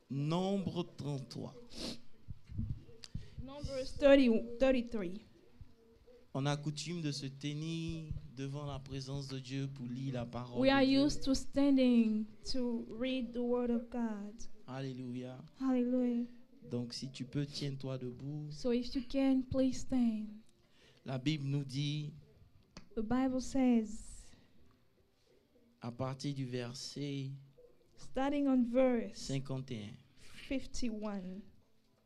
Nombre 33. Numbers 33. On a coutume de se tenir devant la présence de Dieu pour lire la parole We are de Dieu. used to standing to read the word of God. Alléluia. Hallelujah. Donc si tu peux, tiens-toi debout. So if you can, please stand. La Bible nous dit, The Bible says, à partir du verset starting on verse 51, 51,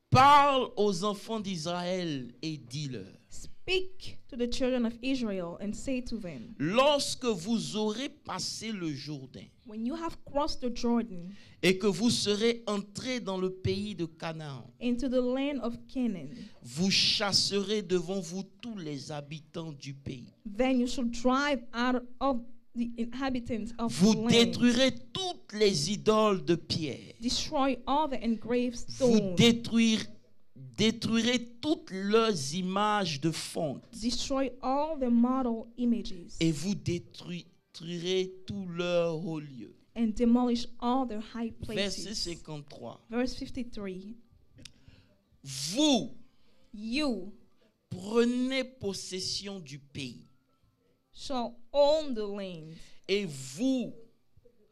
parle aux enfants d'Israël et dis-leur, speak to the children of Israel and say to them, lorsque vous aurez passé le Jourdain when you have crossed the Jordan et que vous serez entrés dans le pays de Canaan, into the land of Canaan, vous chasserez devant vous tous les habitants du pays. then you shall drive out of the inhabitants of Vous the land, détruirez toutes les idoles de pierre. destroy all the engraved Vous stones, détruirez toutes leurs images de fonte. destroy all the model images, Et vous détruirez tous leurs hauts lieux. and demolish all their high Verset places. 53. Verse 53, Vous you prenez possession du pays. shall own the land, Et vous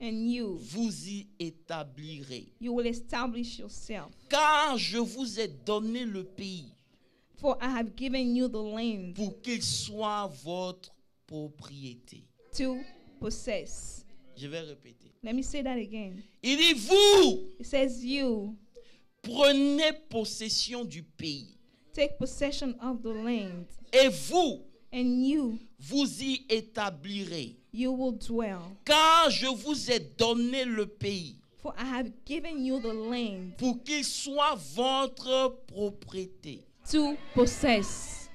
and you y établirez. will establish yourself. Car je vous ai donné le pays For I have given you the land pour qu'il soit votre propriété. to possess. Je vais répéter. Let me say that again. Il dit, vous It says, you prenez possession du pays. take possession of the land, Et vous and vous y établirez. you will dwell. Car je vous ai donné le pays For I have given you the land pour qu'il soit votre propriété. to possess.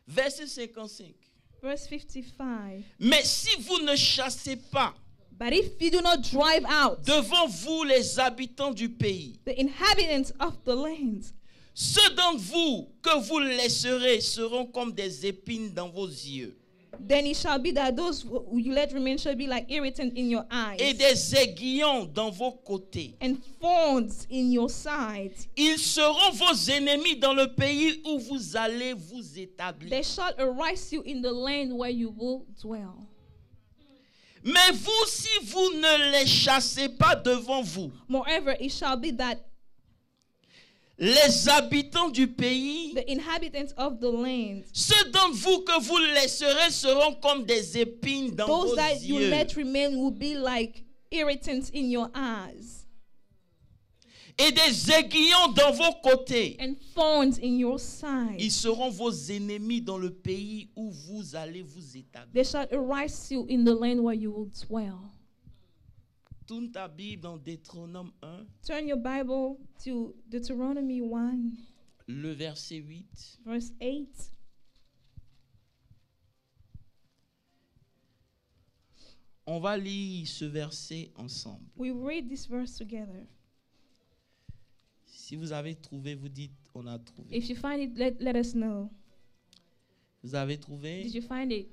Verset 55. Verse 55. Mais si vous ne chassez pas But if you do not drive out devant vous les habitants du pays, the inhabitants of the land, ceux d'entre vous que vous laisserez seront comme des épines dans vos yeux then it shall be that those who you let remain shall be like irritant in your eyes, et des aiguillons dans vos côtés. and thorns in your sides. Ils seront vos ennemis dans le pays où vous allez vous établir. They shall arise you in the land where you will dwell. Mais vous, si vous ne les chassez pas devant vous, Moreover, it shall be that les habitants du pays, the inhabitants of the land, ceux d'entre vous que vous laisserez seront comme des épines dans those vos that you yeux let remain will be like irritants in your eyes, et des aiguillons dans vos côtés. and thorns in your Ils sides. seront vos ennemis dans le pays où vous allez vous établir. They shall arise you in the land where you will dwell. Tourne ta Bible dans Deutéronome 1, Turn your Bible to Deuteronomy 1, le verset 8. verse 8. On va lire ce verset ensemble. We read this verse together. Si vous avez trouvé, vous dites on a trouvé. If you find it, let us know. Vous avez trouvé? Did you find it?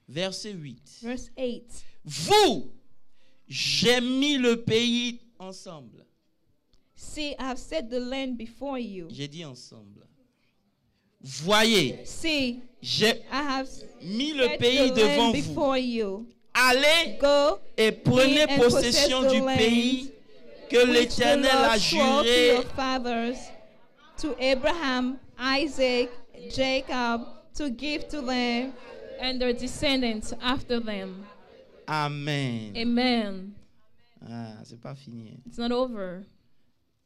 Verset 8. Verse 8. Vous, j'ai mis le pays ensemble. See, I have set the land before you. J'ai dit ensemble. Voyez, See, j'ai I have mis le set pays the devant land vous. before you. Allez Go et prenez in and possession possess the du land pays que which the l'Éternel a Lord swore to juré your fathers, to Abraham, Isaac, Jacob, to give to them and their descendants after them. Amen. Amen. Ah, c'est pas fini. It's not over.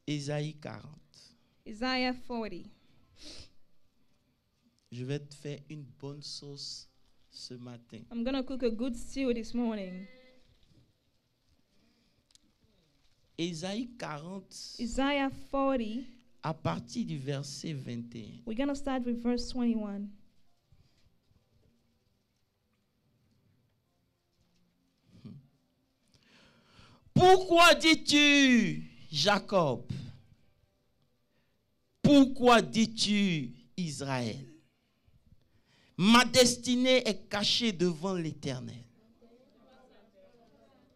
Ésaïe 40. Isaiah 40. Je vais te faire une bonne sauce ce matin. I'm going to cook a good stew this morning. Ésaïe 40, Isaiah 40. à partir du verset 21. We're going to start with verse 21. Pourquoi dis-tu, Jacob? Pourquoi dis-tu, Israël? Ma destinée est cachée devant l'Éternel.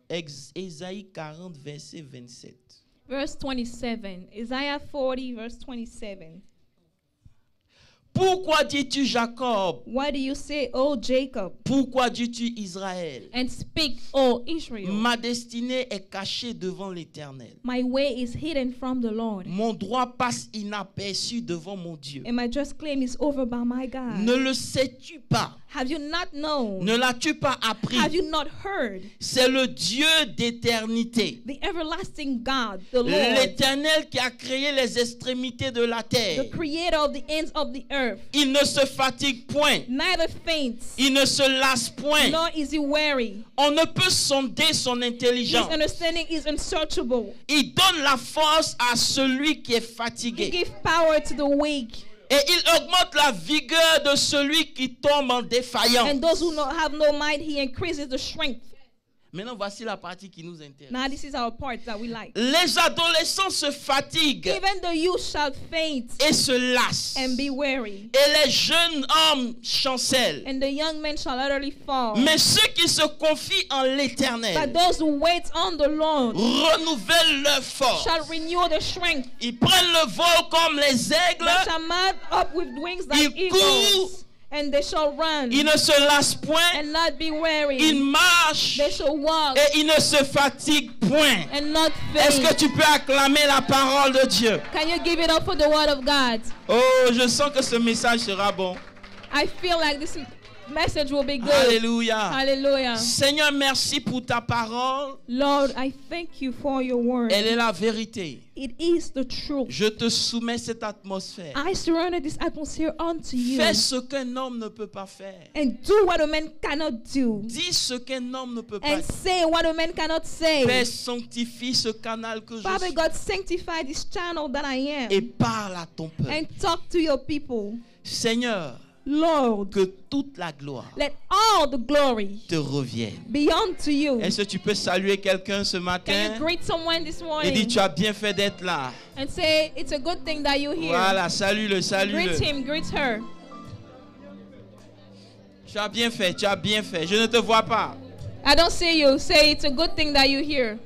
Ésaïe 40, verset 27. Verse 27. Isaiah 40, verse 27. Pourquoi dis-tu Jacob? Why do you say, O Jacob, Pourquoi dis-tu Israël? and speak, O Israel? Ma destinée est cachée devant l'Éternel. My way is hidden from the Lord, Mon droit passe inaperçu devant mon Dieu. and my just claim is over by my God. Ne le sais-tu pas? Have you not known? Ne l'as-tu pas appris? Have you not heard? C'est le Dieu d'éternité. The everlasting God, the Lord, L'Éternel qui a créé les extrémités de la terre. the creator of the ends of the earth, Il ne se fatigue point. neither faints, Il ne se lasse point. nor is he weary. On ne peut sonder son His intelligence. understanding is unsearchable. Il donne la force à celui qui est He fatigué. gives power to the weak, Et il augmente la vigueur de celui qui tombe en défaillance. and those who have no might, he increases the strength. Maintenant, voici la partie qui nous intéresse. Now this is our part that we like. Les adolescents se fatiguent Even the youth shall faint et se lassent. and be weary, Et les jeunes hommes chancellent. and the young men shall utterly fall. Mais ceux qui se confient en But l'Éternel those who wait on the Lord renouvellent leur force. shall renew their strength. Ils prennent le vol comme les aigles. They shall mount up with wings like Ils eagles, courent. and they shall run Ils ne se lassent point. and not be weary. Ils marchent They shall walk et ils ne se fatiguent point. and not Est-ce que faint. tu peux acclamer la parole de Dieu? Can you give it up for the word of God? Oh, je sens que ce message sera bon. I feel like this message will be good. Alléluia. Hallelujah. Seigneur, merci pour ta parole. Lord, I thank you for your word. Elle est la vérité. It is the truth. Je te soumets cette atmosphère. I surrender this atmosphere unto you. Fais ce qu'un homme ne peut pas faire. And do what a man cannot do. Dis ce qu'un homme ne peut pas And dire. say what a man cannot say. Père, sanctifie ce canal que je Father suis God, sanctify this channel that I am. et parle à ton peuple. And talk to your people. Seigneur, Lord, que toute la gloire let all the glory te revienne. be unto you. Est-ce que tu peux saluer quelqu'un ce Can matin you greet someone this et morning dis tu as bien fait d'être là? and say it's a good thing that you're here? Voilà, salue-le, Greet salue-le. him, greet her. Tu as bien fait, tu as bien fait. Je ne te vois pas. I don't see you. Say it's a good thing that you're here.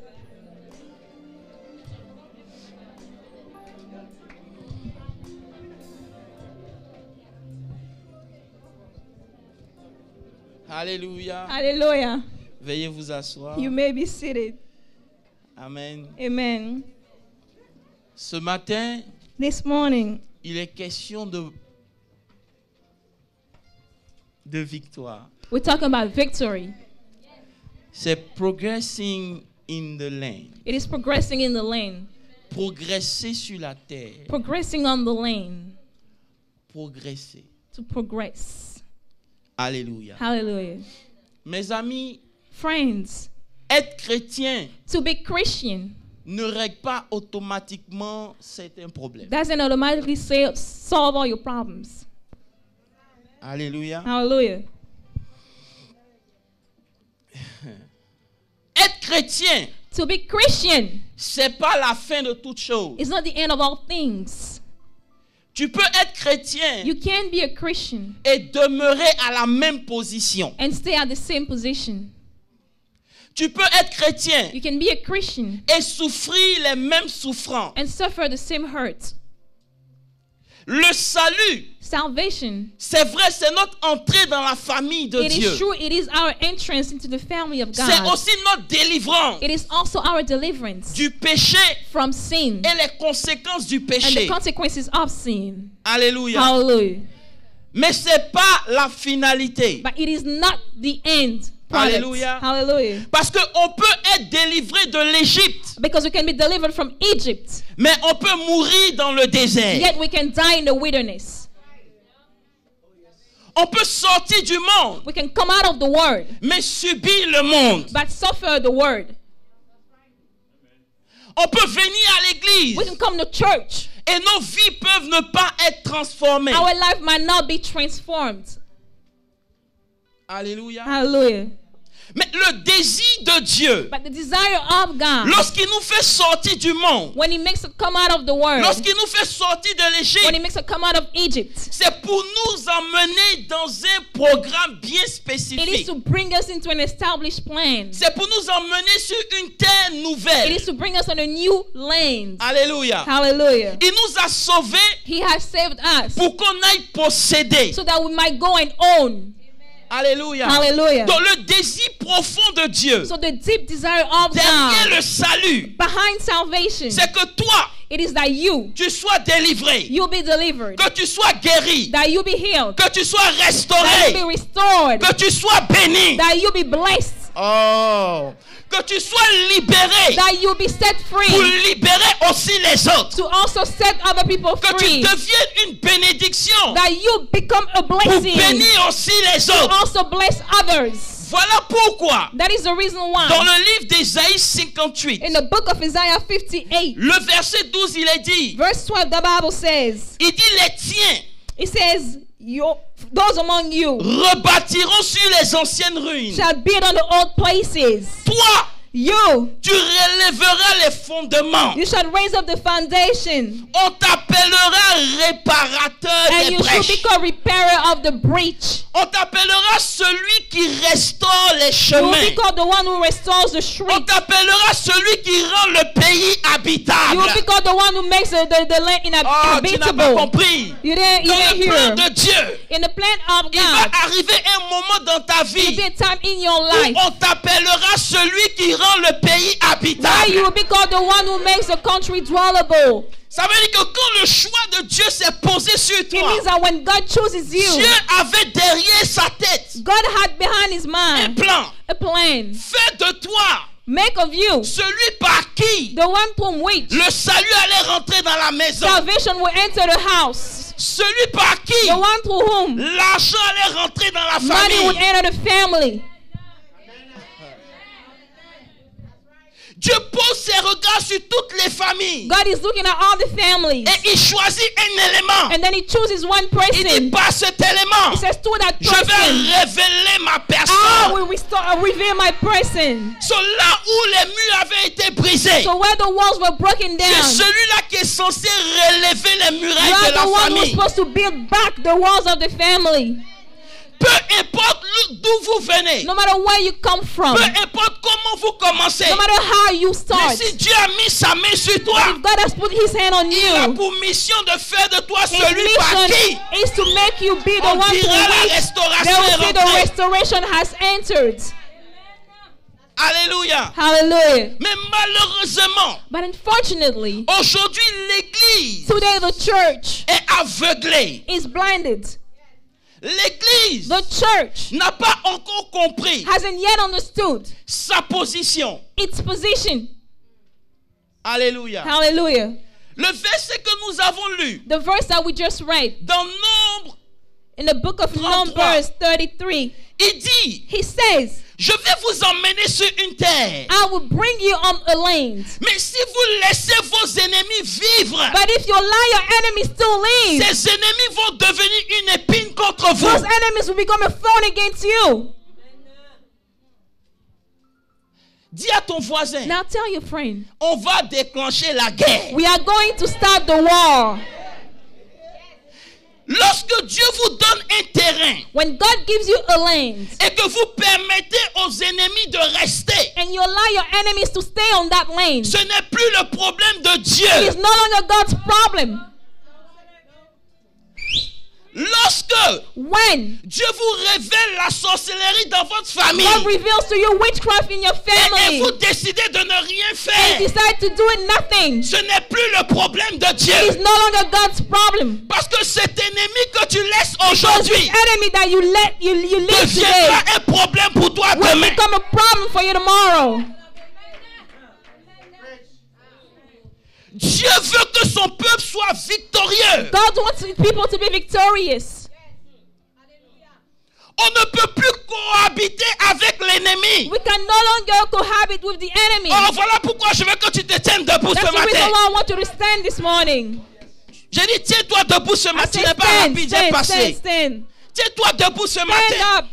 Alléluia. Hallelujah. Veuillez vous asseoir. You may be seated. Amen. Amen. Ce matin, This morning, il est question de victoire. we're talking about victory. C'est progressing in the land. It is progressing in the lane, Progresser sur la terre. progressing on the lane Progresser. to progress. Alléluia. Hallelujah. Mes amis, Friends, être chrétien to be Christian ne règle pas automatiquement certains problèmes. doesn't automatically solve all your problems. Alléluia. Hallelujah. Être chrétien, To be Christian c'est pas la fin de toute chose. is not the end of all things. Tu peux être chrétien You can be a Christian et demeurer à la même position. and stay at the same position. Tu peux être chrétien You can be a Christian et souffrir les mêmes souffrances. and suffer the same hurt. Le salut, Salvation, c'est vrai, c'est notre entrée dans la famille de it Dieu. is true, it is our entrance into the family of C'est God. aussi notre délivrance It is also our deliverance du péché from sin et les conséquences du and the péché. consequences of sin. Alléluia. Hallelujah. Mais c'est pas la finalité. But it is not the end product. Alléluia. Hallelujah. Parce qu'on peut être délivré de l'Égypte, Because we can be delivered from Egypt, mais on peut mourir dans le désert. yet we can die in the wilderness. On peut sortir du monde, We can come out of the world, mais subir le monde. but suffer the world. On peut venir à l'église We can come to church. et nos vies peuvent ne pas être transformées. Our life might not be transformed. Alléluia. Hallelujah. Mais le désir de Dieu, But the desire of God, lorsqu'il nous fait sortir du monde, when He makes us come out of the world, lorsqu'il nous fait sortir de when l'Égypte, He makes us come out of Egypt, c'est pour nous emmener dans un programme bien it is spécifique. to bring us into an established plan. C'est pour nous emmener sur une terre It nouvelle. is to bring us on a new land. Alléluia. Hallelujah. Il nous a sauvés He has saved us pour qu'on aille posséder. so that we might go and own. Alléluia. Hallelujah. Donc le désir profond de Dieu, So the deep desire of derrière God le salut, behind salvation, c'est que toi, it is that tu sois délivré, you'll be delivered, que tu sois guéri, that you'll be healed, que tu sois that you'll restauré, be restored, que tu sois béni. that you'll be blessed, Oh, que tu sois libéré that you'll be set pour free libérer aussi les autres. to also set other people Que tu free, deviennes une bénédiction that you become a pour blessing bénir aussi les to autres. also bless others. Voilà pourquoi, That is the reason dans why le livre d'Ésaïe 58, in the book of Isaiah 58, le verset 12, il est dit, verse 12, the Bible says, il dit les tiens it says, those among you rebâtiront sur les anciennes ruines. shall build on the old places. Toi, You tu relèveras les fondements. shall raise up the foundation, On t'appellera réparateur and des you shall brèches. become repairer of the breach. On t'appellera celui qui restaure les You will be chemins. called the one who restores the On street. t'appellera celui qui rend le pays You habitable. will be called the one who makes the land Oh, tu n'as pas habitable. compris. You Dans didn't le plan hear. de Dieu, In the plan of il va God, arriver un moment dans ta there will vie be a time in your où life on t'appellera celui qui rend le pays where habitable. you will be called the one who makes the country dwellable. Ça veut dire que quand le choix de Dieu s'est posé sur It toi, means that when God chooses Dieu you, avait derrière sa tête God had behind His un mind plan. a plan. Fait de toi Make of you celui par qui the one from which le salut allait rentrer dans la maison. salvation will enter the house, Celui par qui the one through whom l'argent allait rentrer dans la money would famille. enter the family. Dieu pose ses regards sur toutes les familles. God is looking at all the families, Et il choisit un élément. and then He chooses one Il dit person. par cet élément, He says to that je vais person, révéler ma I personne. will reveal my person. So là où les murs avaient été brisés, So where the walls were broken c'est down, celui-là qui est censé relever les you murailles are de la the one who's famille. supposed to build back the walls of the family. Peu importe d'où vous venez, No matter where you come from, peu importe comment vous commencez, no matter how you mais start, si Dieu a mis sa main sur toi, if God has put His hand on il a you, pour mission de faire de toi His celui par qui mission is to make you be the on one through dira la which restauration there est will be the rentrée. restoration has entered. Alléluia. Hallelujah. Mais malheureusement, But unfortunately, aujourd'hui l'église today the church est aveuglée. is blinded. L'église The church n'a pas encore compris hasn't yet understood sa position. its position. Alléluia. Hallelujah. Le verset que nous avons lu The verse that we just read dans Nombre, in the book of 33. Numbers 33, il dit, he says, je vais vous emmener sur une terre. I will bring you on a land. Mais si vous laissez vos ennemis vivre, But if you allow your enemies to live, ces ennemis vont devenir une épine contre those vous. enemies will become a thorn against you. Dis à ton voisin, Now tell your friend, on va déclencher la guerre. we are going to start the war. Lorsque Dieu vous donne un terrain When God gives you a land et que vous permettez aux ennemis de rester, and you allow your enemies to stay on that land, ce n'est plus le problème de it is Dieu. no longer God's problem. Lorsque When Dieu vous révèle la sorcellerie dans votre famille God reveals to you witchcraft in your et family vous décidez de ne rien and faire, decide to do nothing, ce n'est plus le problème de it is Dieu. no longer God's problem. Parce que cet ennemi que tu laisses Because this aujourd'hui enemy that you leave today deviendra un problème pour toi will demain. become a problem for you tomorrow. Dieu veut que son peuple soit victorieux. God wants people to be victorious. On ne peut plus cohabiter avec l'ennemi. We can no longer cohabit with the enemy. Oh, voilà pourquoi je veux que tu te tiennes debout That's ce the reason matin. why I want you to stand this morning. J'ai dit, tiens-toi debout ce I matin. Tu say n'es pas stand, rapide, j'ai stand, passé. stand. Tiens-toi debout ce Stand matin. up.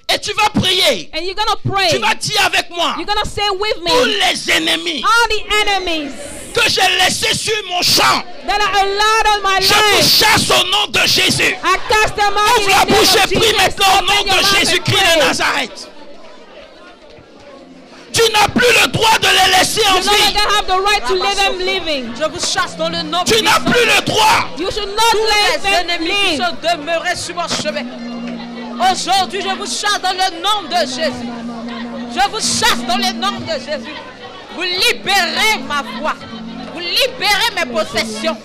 Et tu vas prier. And you're gonna pray. Tu vas dire avec moi. You're gonna say with me. Tous les ennemis All the enemies que j'ai laissés sur mon champ, that are allowed on my je vous life, chasse au nom de Jésus. I cast them out in Ouvre la the name bouche of et prie Jesus. maintenant au Open nom your de mouth and Jésus-Christ pray. de Nazareth. Tu n'as plus le droit de les laisser en You no vie. longer have the right to let them living. Je vous chasse dans le nom Tu n'as puissant. plus le droit. You should not Tous let les them ennemis qui live. sont demeurés sur mon chemin. Aujourd'hui, je vous chasse dans le nom de Jésus. Je vous chasse dans le nom de Jésus. Vous libérez ma voix. Vous libérez mes possessions.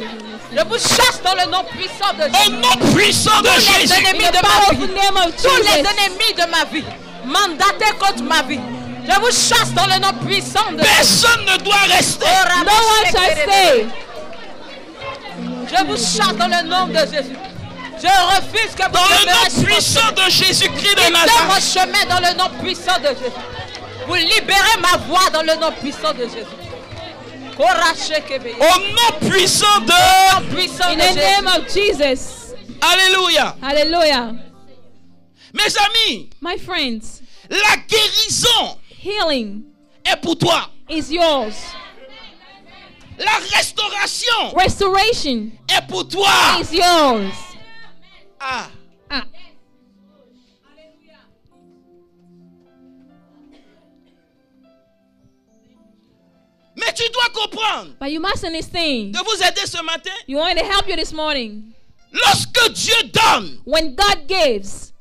Je vous chasse dans le nom puissant de Au Jésus. nom puissant de Tous les Jésus. ennemis In the de ma powerful vie. name of Tous les Jesus. ennemis de ma vie. Mandatés contre ma vie. Je vous chasse dans le nom puissant de Jésus. Personne ne doit rester. No one shall stay. Je vous chasse dans le nom de Jésus. Je refuse que vous Dans le demeurez nom sur mon puissant chemin. de Jésus-Christ de Quittez mon Nazareth. chemin dans le nom puissant de Jésus. Vous libérez ma voix dans le nom puissant de Jésus. Au nom puissant de... Puissant In de the Jésus. name of Jesus. Alléluia. Hallelujah. Mes amis, My friends, la guérison healing est pour toi. is yours. La restauration Restoration est pour toi. is yours. Ah. Ah. Mais tu dois comprendre, But you must understand. de vous aider ce matin, You want me to help you this morning. lorsque Dieu donne, When God gives,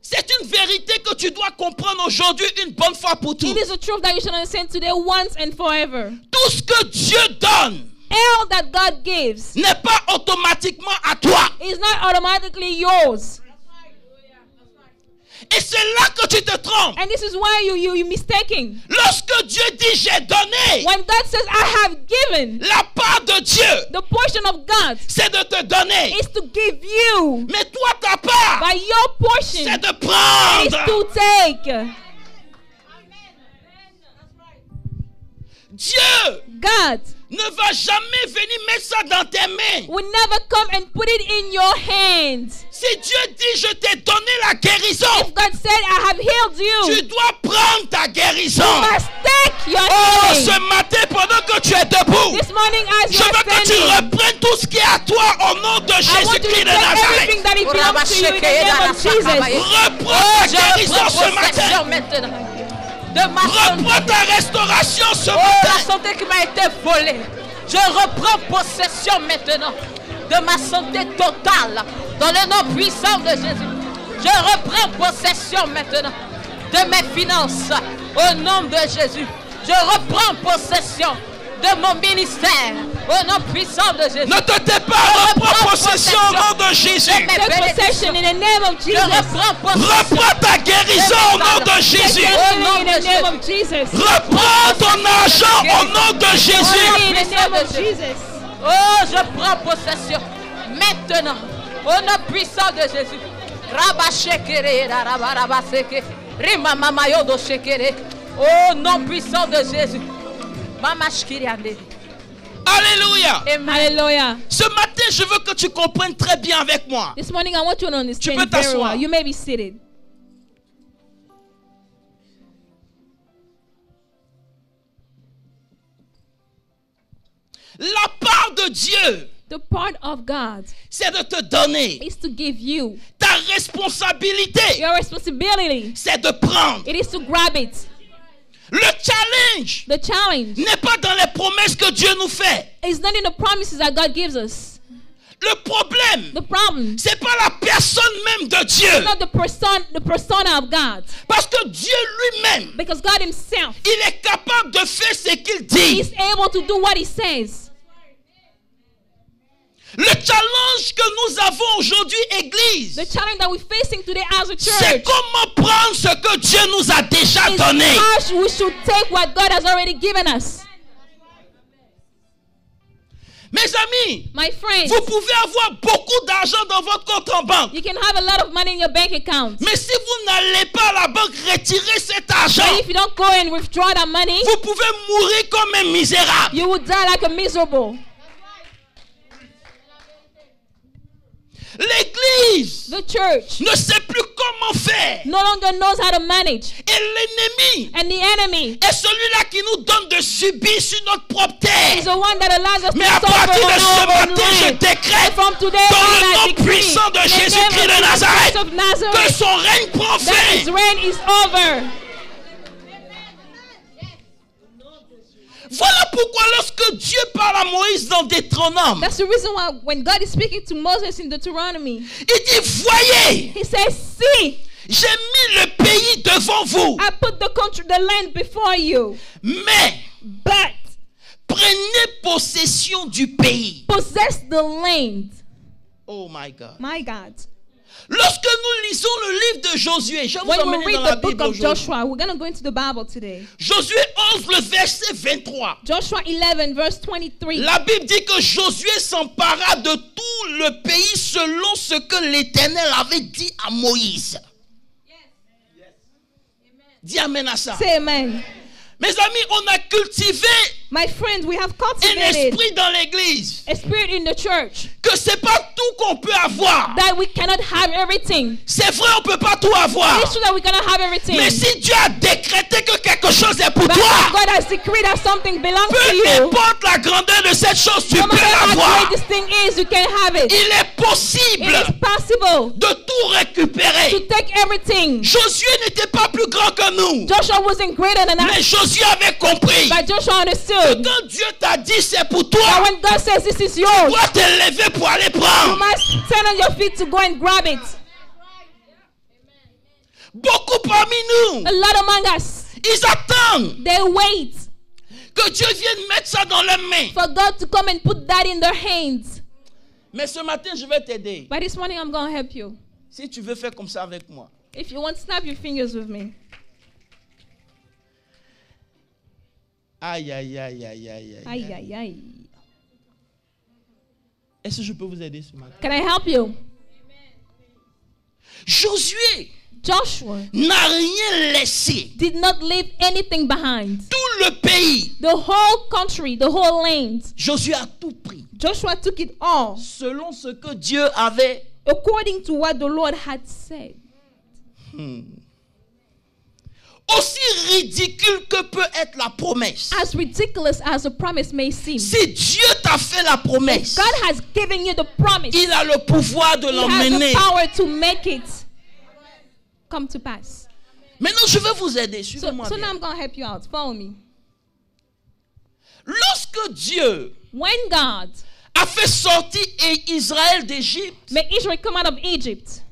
c'est une vérité que tu dois comprendre aujourd'hui une bonne fois pour toutes. it is a truth that you should understand today once and forever. Tout ce que Dieu donne All that God gives n'est pas automatiquement à toi. is not automatically yours. Et c'est là que tu te trompes. And this is why you're mistaken. Lorsque Dieu dit j'ai donné, When God says, I have given, la part de Dieu, the portion of God c'est de te donner. is to give you. Mais toi, ta part, But your portion c'est de is prendre. to take. Dieu God ne va jamais venir mettre ça dans tes mains. will never come and put it in your hands. Si Dieu dit je t'ai donné la guérison, If God said, I have healed tu you, dois prendre ta guérison. you must take your Oh, healing. ce matin, pendant que tu es debout, This morning, as je you veux are que tu standing, reprennes tout ce qui est à toi au nom de I want you Jésus-Christ to de take Nazareth. everything that it belongs to you in the name of Jesus. Reprends ta Je guérison reprends ce possession matin. maintenant de ma santé. Reprends ta restauration ce Oh, la matin. santé qui m'a été volée. Je reprends possession maintenant de ma santé totale dans le nom puissant de Jésus. Je reprends possession maintenant de mes finances au nom de Jésus. Je reprends possession de mon ministère au nom puissant de Jésus. Ne te tais pas, reprends possession au nom de Jésus. Take possession in the name of Je Jesus. reprends possession. Reprends ta guérison au nom de Take Jésus. healing in the name of Jesus. Reprends ton argent au nom de Jésus. In the name of Jesus. Oh, je prends possession maintenant au nom puissant de Jésus. Rabashekere, rabarabaseke, rimamamayodo shekere. Au nom puissant de Jésus. Mamashkiriande. Alléluia. Amen. Hallelujah. Ce matin, je veux que tu comprennes très bien avec moi. This morning, I want you to Tu peux understand very t'asseoir. well. You may be seated. La part de Dieu, The part of God c'est de te donner. is to give you. Ta responsabilité, Your responsibility, c'est de prendre. it is to grab it. Le challenge The challenge n'est pas dans les promesses que Dieu nous fait. is not in the promises that God gives us. Le problème, The problem is c'est pas la personne même de Dieu. not the persona of God. Parce que Dieu lui-même, Because God himself il est capable de faire ce qu'il dit. is able to do what he says. Le challenge que nous avons aujourd'hui, Église, The challenge that we're facing today as a c'est church comment prendre ce que Dieu nous a déjà is donné. how we should take what God has already given us. Mes amis, My friends, vous pouvez avoir beaucoup d'argent dans votre compte en banque. you can have a lot of money in your bank account. Mais si vous n'allez pas à la banque retirer cet argent, But if you don't go and withdraw that money, vous pouvez mourir comme un misérable. you will die like a miserable. L'église The church ne sait plus comment faire. no longer knows how to manage. Et l'ennemi And the enemy est celui-là qui nous donne de subir sur notre propre terre. is the one that allows us Mais to à suffer partir on de ce our own matin, je land. décrète From today dans on, le I nom decree, puissant de in the name Jésus-Christ de of Nazareth Jesus of que Nazareth, son règne prend that fin. his reign is over. Voilà pourquoi lorsque Dieu parle à Moïse dans Deutéronome, That's the reason why when God is speaking to Moses in Deuteronomy, il dit, voyez, he says, see, j'ai mis le pays devant vous, I put the country, the land before you, mais but prenez possession du pays. possess the land. Oh my God. My God. Lorsque nous lisons le livre de Josué, je vais vous When we emmener dans read la the book Bible of aujourd'hui. Joshua, we're going to go into the Bible today. Josué 11, le verset 23. Joshua 11, verse 23. La Bible dit que Josué s'empara de tout le pays selon ce que l'Éternel avait dit à Moïse. Dis amen à ça. Say amen. Mes amis, on a cultivé My friends, we have un cultivated esprit dans l'église a spirit in the church que c'est pas tout qu'on peut avoir. that we cannot have everything. C'est vrai, on peut pas tout avoir. It's true that we cannot have everything. Mais si Dieu a décrété que quelque chose est pour But toi, God has decreed that something belongs to peu you. importe la grandeur de cette chose, tu No peux matter how l'avoir. great this thing is, you can have it. Il est It possible is possible de tout récupérer. to take everything. Josué n'était pas plus grand que nous. Joshua wasn't greater than Mais us, Josué avait compris but Joshua que understood quand Dieu t'a dit c'est pour that toi, when God says this is tu yours, dois te lever pour aller you prendre. must stand on your feet to go and grab it. Beaucoup parmi nous, A lot among us, ils attendent they wait que Dieu vienne mettre ça dans leurs mains. for God to come and put that in their hands. Mais ce matin, je vais t'aider. But this morning I'm going to help you. Si tu veux faire comme ça avec moi. If you want, snap your fingers with me. Aïe, aïe, aïe, aïe, aïe, aïe. Aye, aye, aye. Est-ce que je peux vous aider ce matin? Can I help you? Josué Joshua n'a rien laissé. did not leave anything behind. Tout le pays, The whole country, the whole land. Josué a tout pris. Joshua took it all Selon ce que Dieu avait. according to what the Lord had said. Aussi ridicule que peut être la promesse. As ridiculous as a promise may seem, Si Dieu t'a fait la promesse, God has given you the promise. il a le pouvoir de He has l'emmener. the power to make it come to pass. Maintenant, je vais vous aider. So Suivez-moi now bien. I'm going to help you out. Follow me. Lorsque Dieu When God a fait sortir Israël d'Égypte, made Israel come out of Egypt,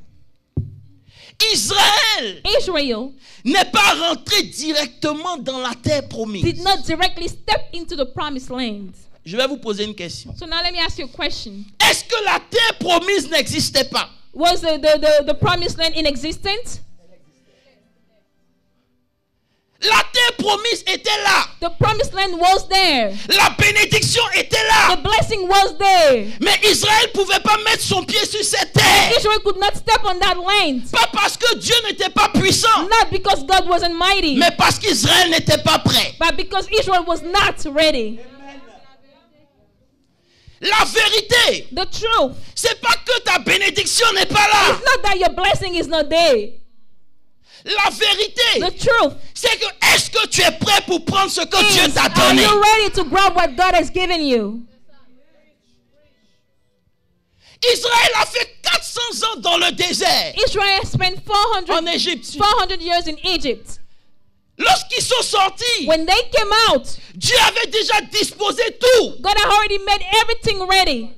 Israël Israel n'est pas rentré directement dans la terre did promise. not directly step into the promised land. Je vais vous poser une question. So now let me ask you a question. Est-ce que la terre promise n'existait pas? Was the promised land in existence? La terre promise était là. The promised land was there. La bénédiction était là. The blessing was there. Mais Israël ne pouvait pas mettre son pied sur cette terre. Israel could not step on that land. Pas parce que Dieu n'était pas puissant, Not because God wasn't mighty, mais parce qu'Israël n'était pas prêt. but because Israel was not ready. La vérité, The truth c'est pas que ta bénédiction n'est pas là. is not that your blessing is not there. La vérité, The truth c'est que est-ce que tu es prêt pour prendre ce que Dieu is, t'a are donné? you ready to grab what God has given you? Israël a fait 400 ans dans le désert Israel spent 400 en Égypte. years in Egypt. Lorsqu'ils sont sortis, When they came out, Dieu avait déjà disposé tout. God had already made everything ready.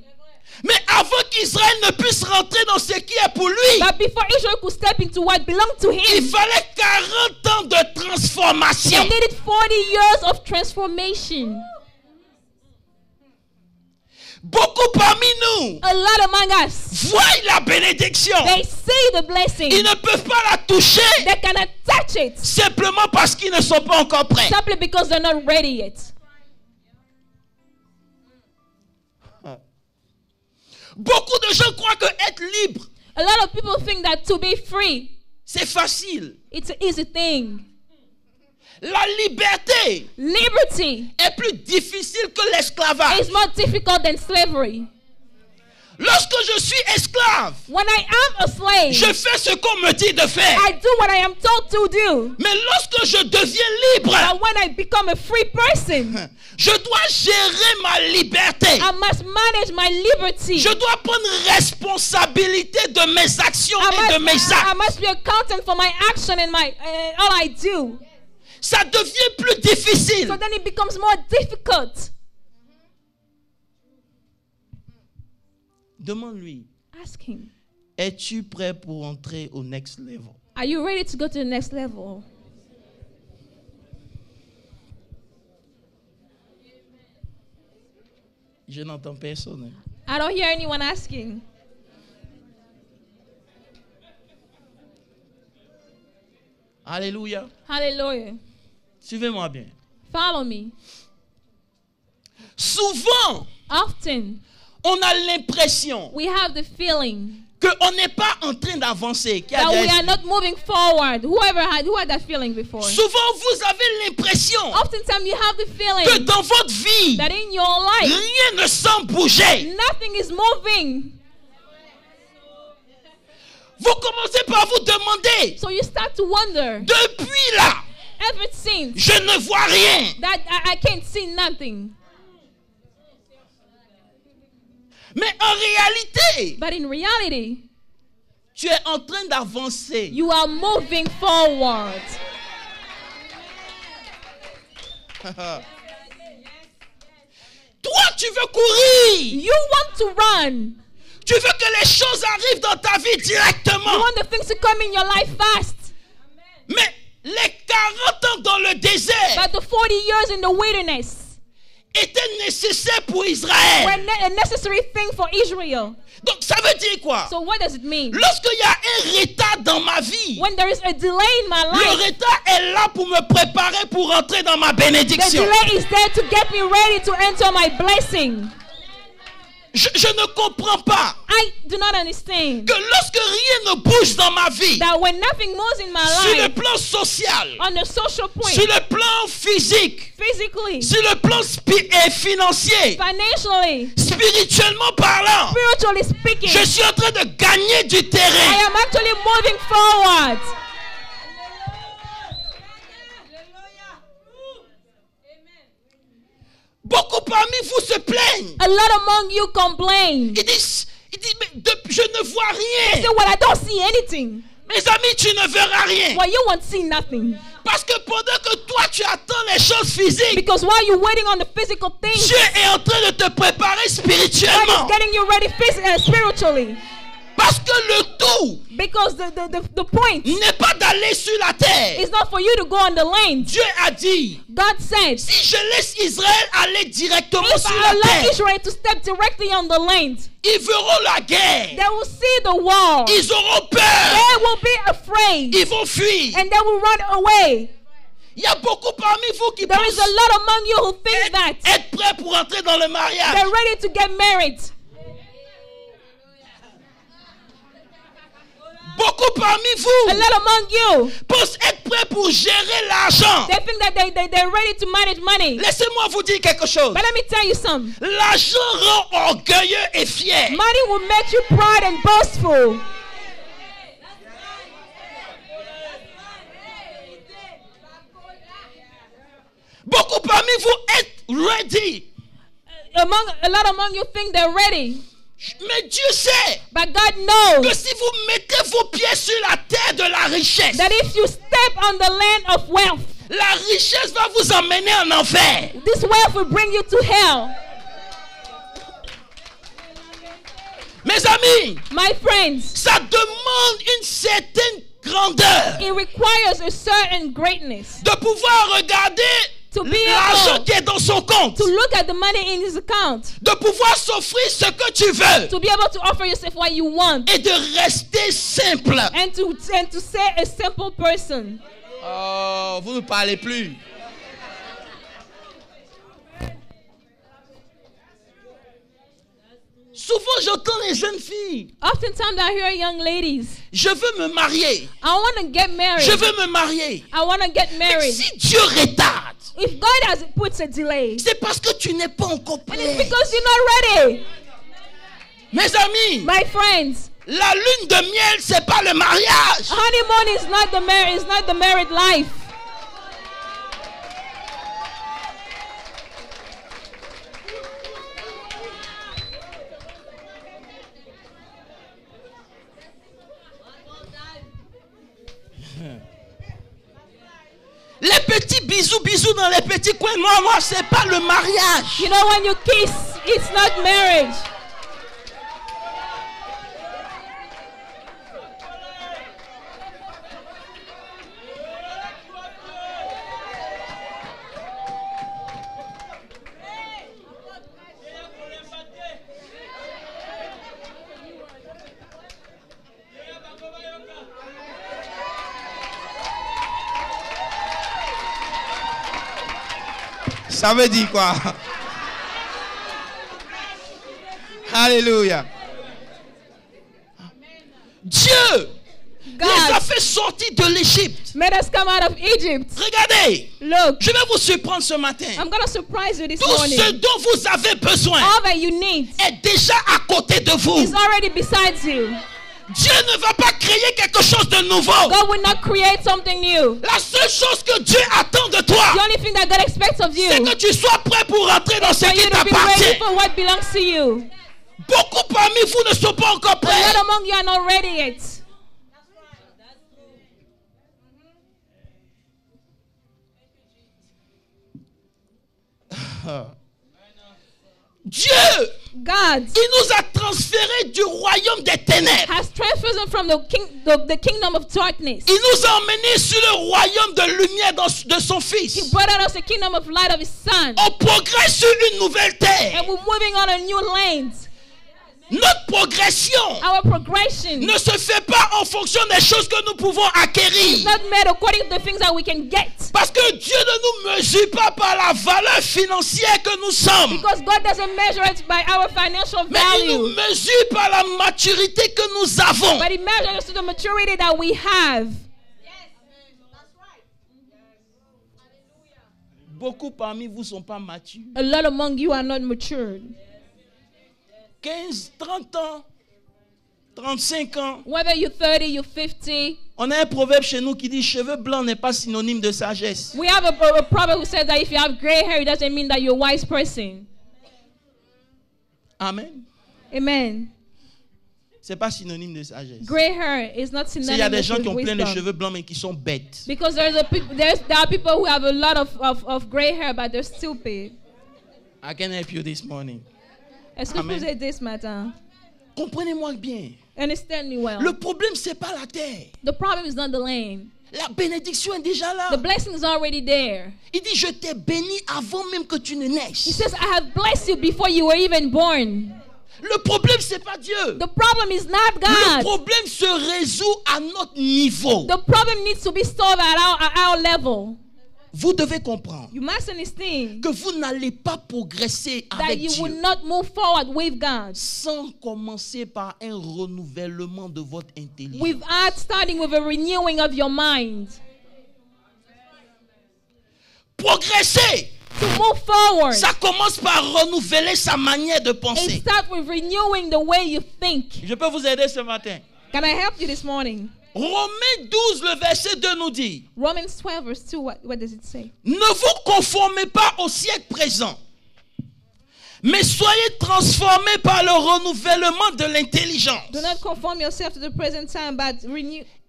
Mais avant qu'Israël ne puisse rentrer dans ce qui est pour lui, But before Israel could step into what belonged to il him, fallait 40 ans de transformation. they needed 40 years of transformation. Beaucoup parmi nous A lot among us, voient la bénédiction. they see the blessing. Ils ne peuvent pas la toucher They cannot touch it simplement parce qu'ils ne sont pas encore prêts. simply because they're not ready yet. Beaucoup de gens croient que être libre, A lot of people think that to be free, c'est facile. it's an easy thing. La liberté Liberty est plus difficile que l'esclavage. is more difficult than slavery. Lorsque je suis esclave, When I am a slave, je fais ce qu'on me dit de faire. I do what I am told to do. Mais lorsque je deviens libre, But when I become a free person, je dois gérer ma liberté. I must manage my liberty. Je dois prendre responsabilité de mes actions et de mes I actes. must be accountant for my action and my all I do. Ça devient plus difficile. So then it becomes more difficult. Demande-lui, Ask him, es-tu prêt pour entrer au next level? are you ready to go to the next level? Je n'entends personne. I don't hear anyone asking. Alléluia. Hallelujah. Suivez-moi bien. Follow me. Souvent, Often, on a l'impression we have the feeling qu'on n'est pas en train d'avancer. Qui a that we déjà- are not moving forward. Who had that feeling before? Souvent, vous avez l'impression Oftentimes, you have the que feeling dans votre vie, that in your life, rien ne semble bouger. nothing is moving. Vous commencez par vous demander, So you start to wonder, depuis là, ever since, je ne vois rien. that I can't see nothing. Mais en réalité, But in reality, tu es en train d'avancer. you are moving forward. Toi, tu veux courir. You want to run. Tu veux que les choses arrivent dans ta vie You directement. want the things to come in your life fast. Mais les 40 ans dans le désert But the 40 years in the wilderness étaient nécessaires pour Israël. were a necessary thing for Israel. Donc, ça veut dire quoi? So what does it mean? Lorsqu'il y a un retard dans ma vie, When there is a delay in my le life, retard est là pour me préparer pour entrer dans ma the bénédiction. delay is there to get me ready to enter my blessing. Je ne comprends pas I do not understand que lorsque rien ne bouge dans ma vie, that when nothing moves in my sur le life, plan social, on the social point, sur le plan physique, physically, sur le plan et financier, financially, spirituellement parlant, spiritually speaking, je suis en train de gagner du I terrain. am actually moving forward. Beaucoup parmi vous se plaignent. A lot among you complain. Ils disent mais je ne vois They rien. say, well, I don't see anything. Mes amis, tu ne verras rien. Well, you won't see nothing. Parce que pendant que toi, tu attends les choses physiques, Because while you're waiting on the physical things, Dieu est en train de te préparer God spirituellement. is getting you ready spiritually. Parce que le tout Because the point n'est pas d'aller sur la terre. is not for you to go on the land. Dieu a dit, God said, si je laisse Israël aller directement if sur I la allow terre, Israel to step directly on the land, ils verront la guerre. they will see the war. Ils auront peur. They will be afraid. Ils vont fuir. And they will run away. Il y a beaucoup parmi vous qui There is a pensent lot among you who think that être prêts pour entrer dans le mariage. they're ready to get married. Beaucoup parmi A vous lot among you, pensent être prêts pour gérer l'argent. they think that they're ready to manage money. Laissez-moi vous dire quelque chose. But let me tell you something. L'argent rend orgueilleux et fier. Money will make you proud and boastful. Beaucoup parmi vous êtes ready. A lot among you think they're ready. Mais Dieu sait But God knows que si vous mettez vos pieds sur la terre de la richesse, that if you step on the land of wealth, la richesse va vous emmener en enfer. this wealth will bring you to hell. Mes amis, My friends, ça demande une certaine grandeur it requires a certain greatness de pouvoir regarder to be l'argent able qui est dans son compte, to look at the money in his account, de pouvoir s'offrir ce que tu veux to be able to offer yourself what you want, et de rester simple. and to say a simple person. Oh, vous ne parlez plus. Souvent, j'entends les jeunes filles. Oftentimes I hear young ladies, Je veux me marier. I want to get married. Je veux me marier. I want to get Mais married. si Dieu retarde, If God puts a delay, c'est parce que tu n'es pas encore and it's prêt. because you're not ready. Mes amis, My friends, la lune de miel, c'est pas le mariage. honeymoon is not the married life. Les petits bisous dans les petits coins noirs, c'est pas le mariage. You know, when you kiss, it's not marriage. Ça veut dire quoi? Alléluia. Dieu les a fait sortir de l'Égypte. Made us come out of Egypt. Regardez. Look, Je vais vous surprendre ce matin. I'm going to surprise you this Tout morning. ce dont vous avez besoin All that you need est déjà à côté de vous. is already besides you. Dieu ne va pas créer quelque chose de nouveau. God will not create something new. La seule chose que Dieu attend de toi, The only thing that God expects of you c'est que tu sois prêt pour rentrer dans ce for qui you to be ready t'appartient. for what belongs to you. Beaucoup parmi vous ne sont pas encore A prêts. lot among you are not ready yet. Dieu, God il nous a transférés du royaume des ténèbres. has transferred us from the kingdom of darkness. Il nous a emmenés sur le royaume de lumière de son He Fils. brought us the kingdom of light of His Son. On progresse sur une nouvelle terre. And we're moving on a new lane. Notre progression Our progression ne se fait pas en fonction des choses que nous pouvons is acquérir. not made according to the things that we can get. Parce que Dieu ne nous mesure pas par la valeur financière que nous sommes. Because God doesn't measure it by our financial Mais il nous value, mesure par la maturité que nous avons. but He measures us to the maturity that we have. Beaucoup parmi vous ne sont pas matures. A lot among you are not matured. 15, 30 ans, 35 ans. Whether you're 30, you're 50, On a un proverbe chez nous qui dit cheveux blancs n'est pas synonyme de sagesse. we have a proverb who says that if you have gray hair, it doesn't mean that you're a wise person. Amen. Amen. C'est pas synonyme de sagesse. Gray hair is not Il y a des synonymous gens qui with ont plein de wisdom. cheveux blancs mais qui sont bêtes. Because there are people who have a lot of gray hair, but they're stupid. I can help you this morning. Est-ce que je Amen. vous aide ce matin? Comprenez-moi bien. Understand me well. Le problème c'est pas la terre. The problem is not the land. La bénédiction est déjà là. The blessing is already there. Il dit je t'ai béni avant même que tu ne He naisses. says, I have blessed you before you were even born. Le problème c'est pas Dieu. The problem is not Le God. problème se résout à notre niveau. The problem needs to be solved at our level. Vous devez comprendre You must understand que vous n'allez pas progresser that avec you will Dieu not move forward with God sans commencer par un renouvellement de votre intelligence. without starting with a renewing of your mind. Progresser, To move forward, ça commence par renouveler sa manière de it penser. starts with renewing the way you think. Je peux vous aider ce matin. Can I help you this morning? Romains 12, le verset 2 nous dit: Romans 12 verse 2, what does it say? ne vous conformez pas au siècle présent, mais soyez transformés par le renouvellement de l'intelligence. Do not conform yourself to the present time, but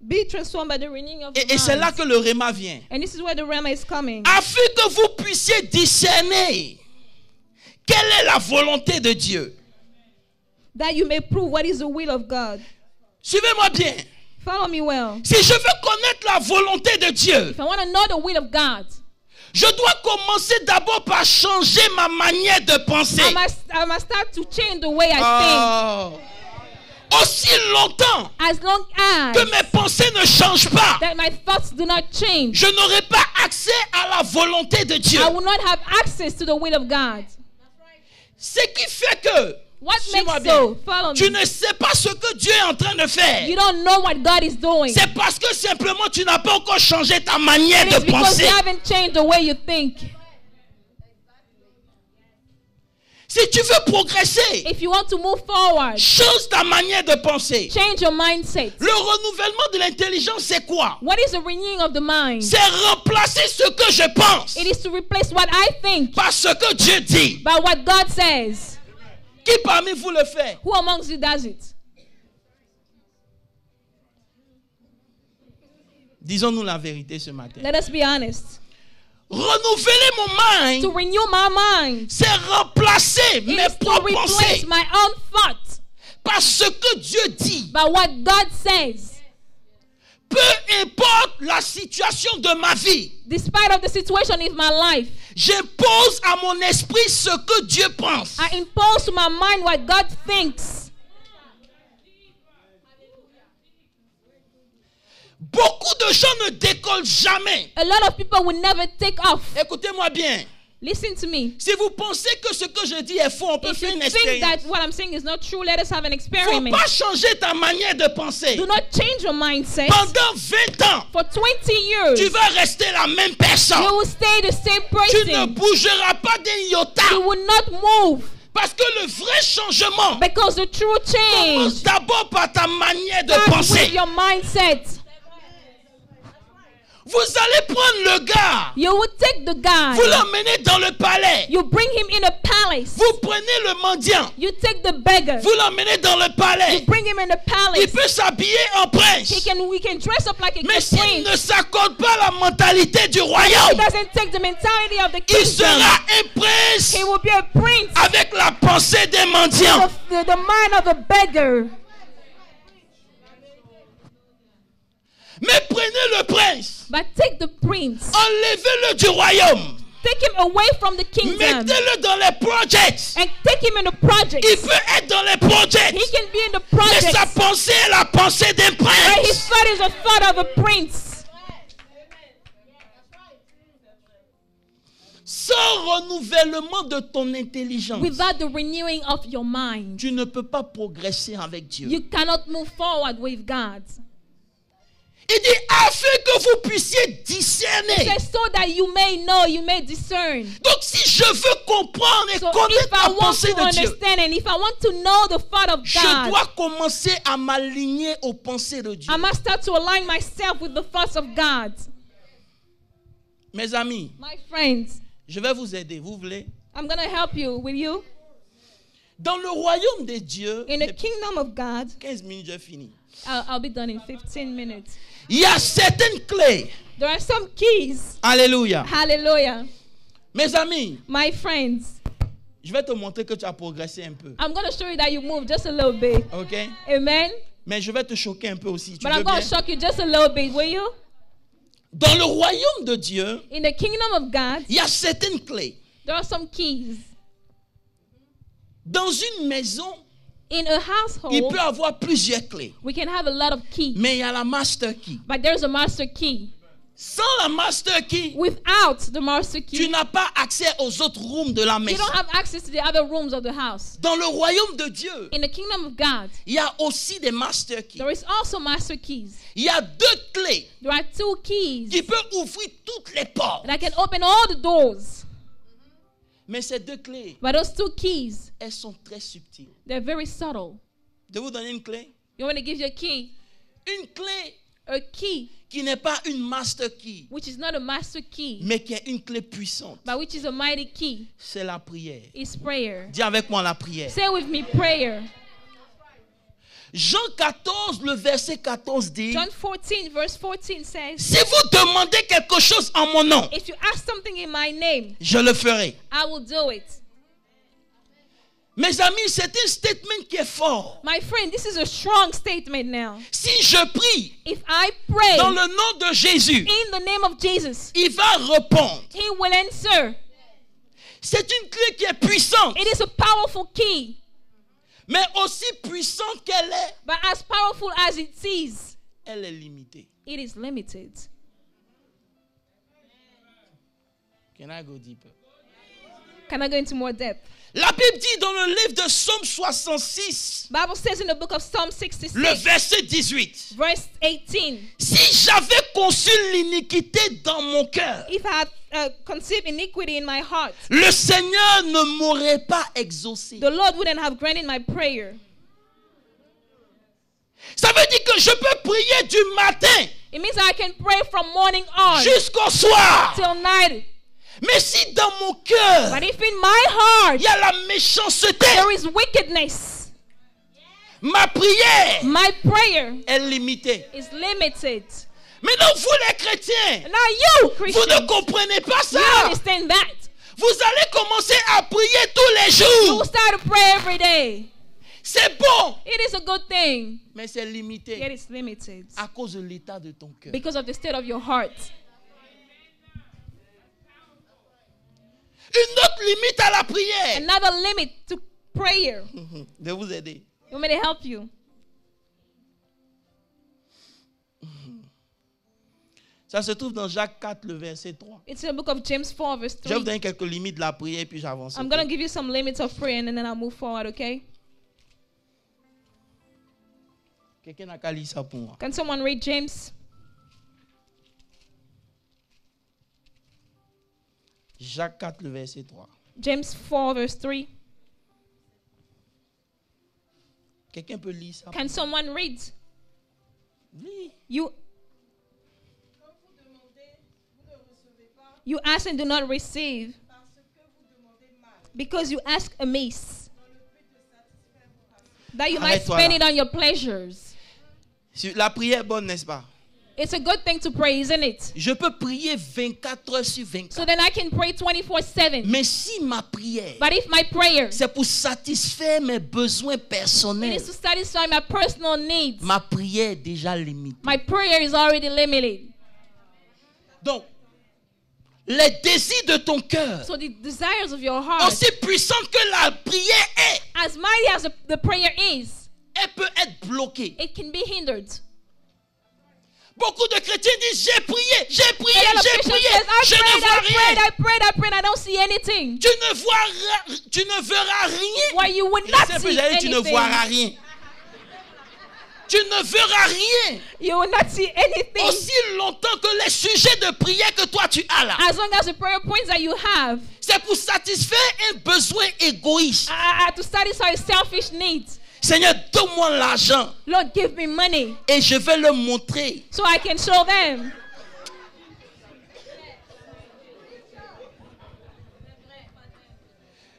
be transformed by the renewing of the Et c'est là mind. que le réma vient. And this is where the Rama is coming. Afin que vous puissiez discerner quelle est la volonté de Dieu. That you may prove what is the will of God. Suivez-moi bien. Follow me well. Si je veux connaître la volonté de Dieu, If I want to know the will of God, je dois commencer d'abord par changer ma manière de penser. I must start to change the way I Oh. Aussi longtemps think. As long as que mes pensées ne changent pas, that my thoughts do not change, je n'aurai pas accès à la volonté de Dieu. I will not have access to the will of God. Ce qui fait que, What suis-moi makes bien, so? Follow tu me. ne sais pas ce que Dieu est en train de faire. You don't know what God is doing. C'est parce que simplement tu n'as pas encore changé ta manière It's de because penser. you haven't changed the way you think. Si tu veux progresser, if you want to move forward, change ta manière de penser. change your mindset. Le renouvellement de l'intelligence, c'est quoi? What is the renewing of the mind? C'est remplacer ce que je pense It is to replace what I think par ce que Dieu dit. by what God says. Qui parmi vous le fait? Who amongst you does it? Disons-nous la vérité ce matin. Let us be honest. Renouveler mon mind, To renew my mind, c'est remplacer it mes is to propres replace pensées my own thoughts par ce que Dieu dit. by what God says. Peu importe la situation de ma vie, Despite of the situation in my life, j'impose à mon esprit ce que Dieu pense. I impose to my mind what God thinks. Beaucoup de gens ne décollent jamais. A lot of people will never take off. Écoutez-moi bien. Listen to me. Si vous pensez que ce que je dis est faux, on peut If faire you une think that expérience. what I'm saying is not true, let us have an Il ne faut experiment. pas changer ta manière de penser. Do not change your mindset. Pendant 20 ans, For 20 years, tu vas rester la même personne. you will stay the same Tu ne person. bougeras pas d'un iota. You will not move. Parce que le vrai changement Because the true change commence d'abord par ta manière de starts with penser. your mindset. Vous allez prendre le gars. You will take the guy. Vous l'emmenez dans le palais. You bring him in a palace. Vous prenez le mendiant. You take the beggar. Vous l'emmenez dans le palais. Bring him in the Il palace. peut s'habiller en prince. We can dress up like a Mais s'il prince. ne s'accorde pas la mentalité du He royaume, doesn't take the mentality of the il kingdom. sera un prince He will be a prince. avec la pensée des mendiants. The mind of a beggar. Mais prenez le prince, But take the prince. enlevez-le du royaume, Take him away from the kingdom. mettez-le dans les projects. And take him in the project. Il peut être dans les projects, He can be in the mais sa project. pensée est la pensée d'un But his prince. thought is a thought of a prince. Sans renouvellement de ton intelligence, Without the renewing of your mind, tu ne peux pas progresser avec Dieu. you cannot move forward with God. Il dit afin que vous puissiez It discerner. says so that you may know, you may discern. Donc si je veux comprendre et So if connaître I la want pensée to de Dieu, understand and if I want to know the thought of je God, dois commencer à m'aligner aux pensées de Dieu. I must start to align myself with the thoughts of God. Mes amis, My friends, je vais vous aider. Vous voulez? I'm going to help you. Will you? Dans le royaume de Dieu, In the kingdom of God, 15 minutes, j'ai fini. I'll be done in 15 minutes. Il y a certaines clés. There are some keys. Alléluia. Hallelujah. Mes amis, My friends, je vais te montrer que tu as progressé un peu. I'm going to show you that you moved just a little bit. Ok? Amen. Mais je vais te choquer un peu aussi. Tu But veux I'm going bien? to shock you just a little bit, will you? Dans le royaume de Dieu, In the kingdom of God, il y a certaines clés. there are some keys. Dans une maison, In a il household, peut y avoir plusieurs clés. we can have a lot of keys. Mais il y a la master key. But there's a master key. Sans la master key, Without the master tu key, n'as pas accès aux autres rooms de la you maison. don't have access to the other rooms of the house. Dans le royaume de Dieu, In the kingdom of God, il y a aussi des master keys. there is also master keys. Il y a deux clés There are two keys qui peuvent ouvrir toutes les portes. that can open all the doors. Mais ces deux clés, But those two keys, elles sont très subtiles. they're very subtle. Je vais vous donner une clé. You want to give you a key? Une clé A key qui n'est pas une master key, which is not a master key, mais qui est une clé puissante. but which is a mighty key, C'est la prière. is prayer. Dis avec moi la prière. Say with me, prayer. Jean 14, le verset 14 dit, John 14, verse 14 says, si vous demandez quelque chose en mon nom, if you ask something in my name, je le ferai. I will do it. Mes amis, c'est un statement qui est fort. My friend, this is a strong statement now. Si je prie If I pray dans le nom de Jésus, in the name of Jesus, il va répondre. He will answer. C'est une clé qui est puissante, It is a powerful key, mais aussi puissante qu'elle est, but as powerful as it is, elle est limitée. it is limited. Can I go deeper? Can I go into more depth? La Bible dit dans le livre de Psaume 66, Bible says in the book of Psalm 66, le verset 18, verse 18, si j'avais conçu l'iniquité dans mon cœur, if I had conceived iniquity in my heart, le Seigneur ne m'aurait pas exaucé. the Lord wouldn't have granted my prayer. Ça veut dire que je peux prier du matin It means I can pray from morning on jusqu'au soir. till night. Mais si dans mon cœur, But if in my heart il y a la méchanceté, there is wickedness, ma prière my prayer est limitée. is limited. Maintenant, vous les chrétiens, Now you, vous ne Christians, comprenez pas you ça. understand that. Vous allez commencer à prier tous les You jours. will start to pray every day. C'est bon, It is a good thing, mais c'est yet limité it's limited à cause de l'état de ton cœur. because of the state of your heart. Une autre limite à la prière. Another limit to prayer. De vous aider. You want me to help you? Ça se trouve dans Jacques 4, le verset 3. It's in the book of James 4, verse Je vais vous 3. donner quelques limites de la prière, puis j'avance. I'm going to give you some limits of prayer and then I'll move forward, okay? Quelqu'un n'a qu'à lire ça pour moi. Can someone read James? Jacques 4, le verset 3. James 4, verse 3. Quelqu'un peut lire ça? Can someone read? Lis. You ask and do not receive because you ask amiss, that you might Arrête-toi spend là. it on your pleasures. La prière est bonne, n'est-ce pas? It's a good thing to pray, isn't it? Je peux prier 24 heures sur 24. So then I can pray 24/7. Mais si ma prière, But if my prayer c'est pour satisfaire mes besoins it personnels, is to satisfy my personal needs, ma prière est déjà limitée. my prayer is already limited. Donc, les désirs de ton cœur, So the desires of your heart, aussi puissantes que la prière est, as mighty as the prayer is, elle peut être bloquée. it can be hindered. Beaucoup de chrétiens disent, j'ai prié, A lot of j'ai Christians prié, says, je ne vois rien. I prayed, I don't see anything. Tu ne verras rien. Why you would Et not c'est see j'allais dire, tu ne anything. verras rien. Tu ne verras rien. You will not see anything. Aussi longtemps que les sujets de prière que toi tu as là, As long as the prayer points that you have c'est pour satisfaire un besoin égoïste. are to satisfy selfish needs. Seigneur, donne-moi l'argent Lord, give me money et je vais le montrer. so I can show them.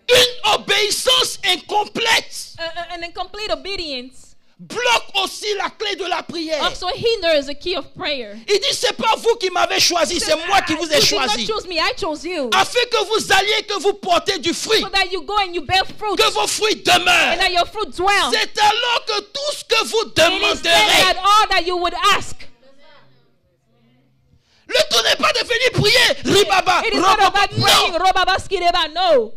Une obéissance incomplète An incomplete obedience bloque aussi la clé de la prière. also hinders the key of prayer. Il dit, c'est pas vous qui m'avez choisi, c'est moi qui vous ai You did choisi. not choose me, I chose you. Afin que vous alliez, que vous portez du fruit, So that you go and you bear fruit que vos fruits demeurent. and that your fruit dwell. C'est alors que tout ce que vous It is then demanderez, that all that you would ask. le tout n'est pas de venir prier, ribaba, It is not robaba. about praying. Non, Robabaskireba. No.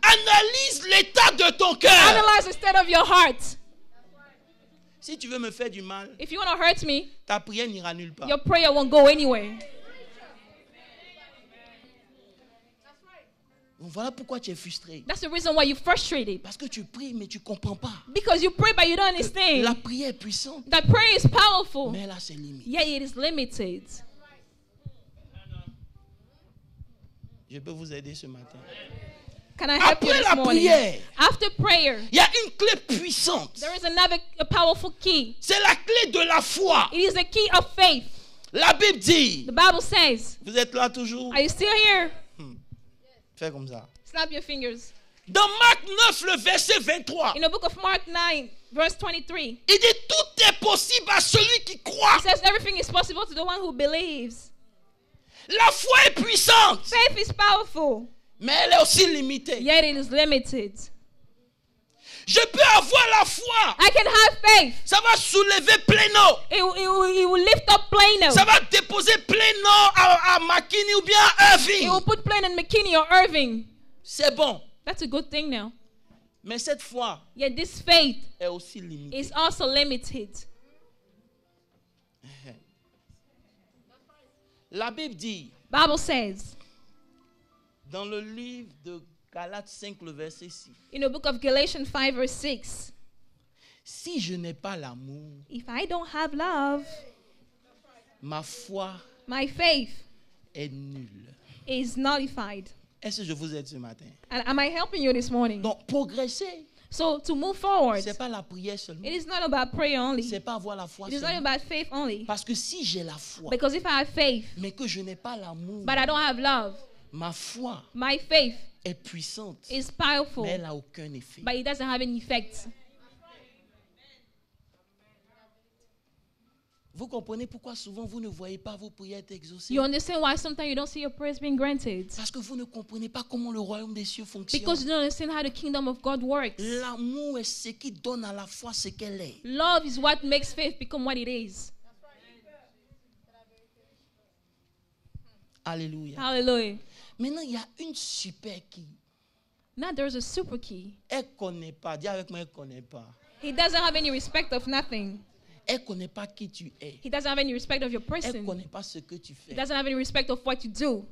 analyse l'état de ton cœur. Analyze the state of your heart. Si tu veux me faire du mal, If you want to hurt me, ta prière n'ira nulle part. your prayer won't go anywhere. Donc voilà pourquoi tu es frustré. That's the reason why you're frustrated. Parce que tu pries, mais tu ne comprends pas. Because you pray, but you don't understand. La prière est puissante, That prayer is powerful, mais elle a ses limites. yet it is limited. Je peux vous aider ce matin. Can I help you Après this la morning? prière, After prayer, il y a une clé puissante. there is a powerful key. C'est la clé de la foi. It is the key of faith. La Bible dit, The Bible says, vous êtes là toujours? are you still here? Fais comme ça. Snap your fingers. Dans Marc 9, le verset 23, In the book of Mark 9, verse 23, il dit, tout est possible à celui qui croit. it says everything is possible to the one who believes. La foi est puissante, Faith is powerful, mais elle est aussi limitée. yet it is limited. Je peux avoir la foi. I can have faith. Ça va soulever plein eau. It will lift up Plano. Ça va déposer plein eau à McKinney ou bien à It will Irving. put Plano in McKinney or Irving. C'est bon. That's a good thing now. Mais cette foi Yet this faith est aussi limitée. is also limited. La Bible dit, Bible says dans le livre de Galates 5, le verset 6, in the book of Galatians 5, verse 6, si je n'ai pas l'amour, if I don't have love, Ma foi my faith est nulle. is nullified. Est-ce que je vous aide ce matin? And am I helping you this morning? Donc, progresser, So to move forward, c'est pas la prière seulement. it is not about prayer only. C'est pas avoir la foi It is not seulement. about faith only. Parce que si j'ai la foi, Because if I have faith, mais que je n'ai pas l'amour, but I don't have love, ma foi my faith est puissante, is powerful, mais elle n'a aucun effet. but it doesn't have any effect. Vous comprenez pourquoi souvent vous ne voyez pas vos prières être exaucées? You understand why sometimes you don't see your prayers being granted? Parce que vous ne comprenez pas comment le royaume des cieux fonctionne. Because you don't understand how the kingdom of God works. L'amour est ce qui donne à la foi ce qu'elle est. Love is what makes faith become what it is. Alléluia. Hallelujah. Maintenant, il y a une super qui. Now there's a super key. Elle ne connaît pas. Dis avec moi, elle ne connaît pas. He doesn't have any respect of nothing. Elle ne connaît pas qui tu es. He doesn't have any respect of your Elle ne person. connaît pas ce que tu He fais. doesn't have any respect of what you do.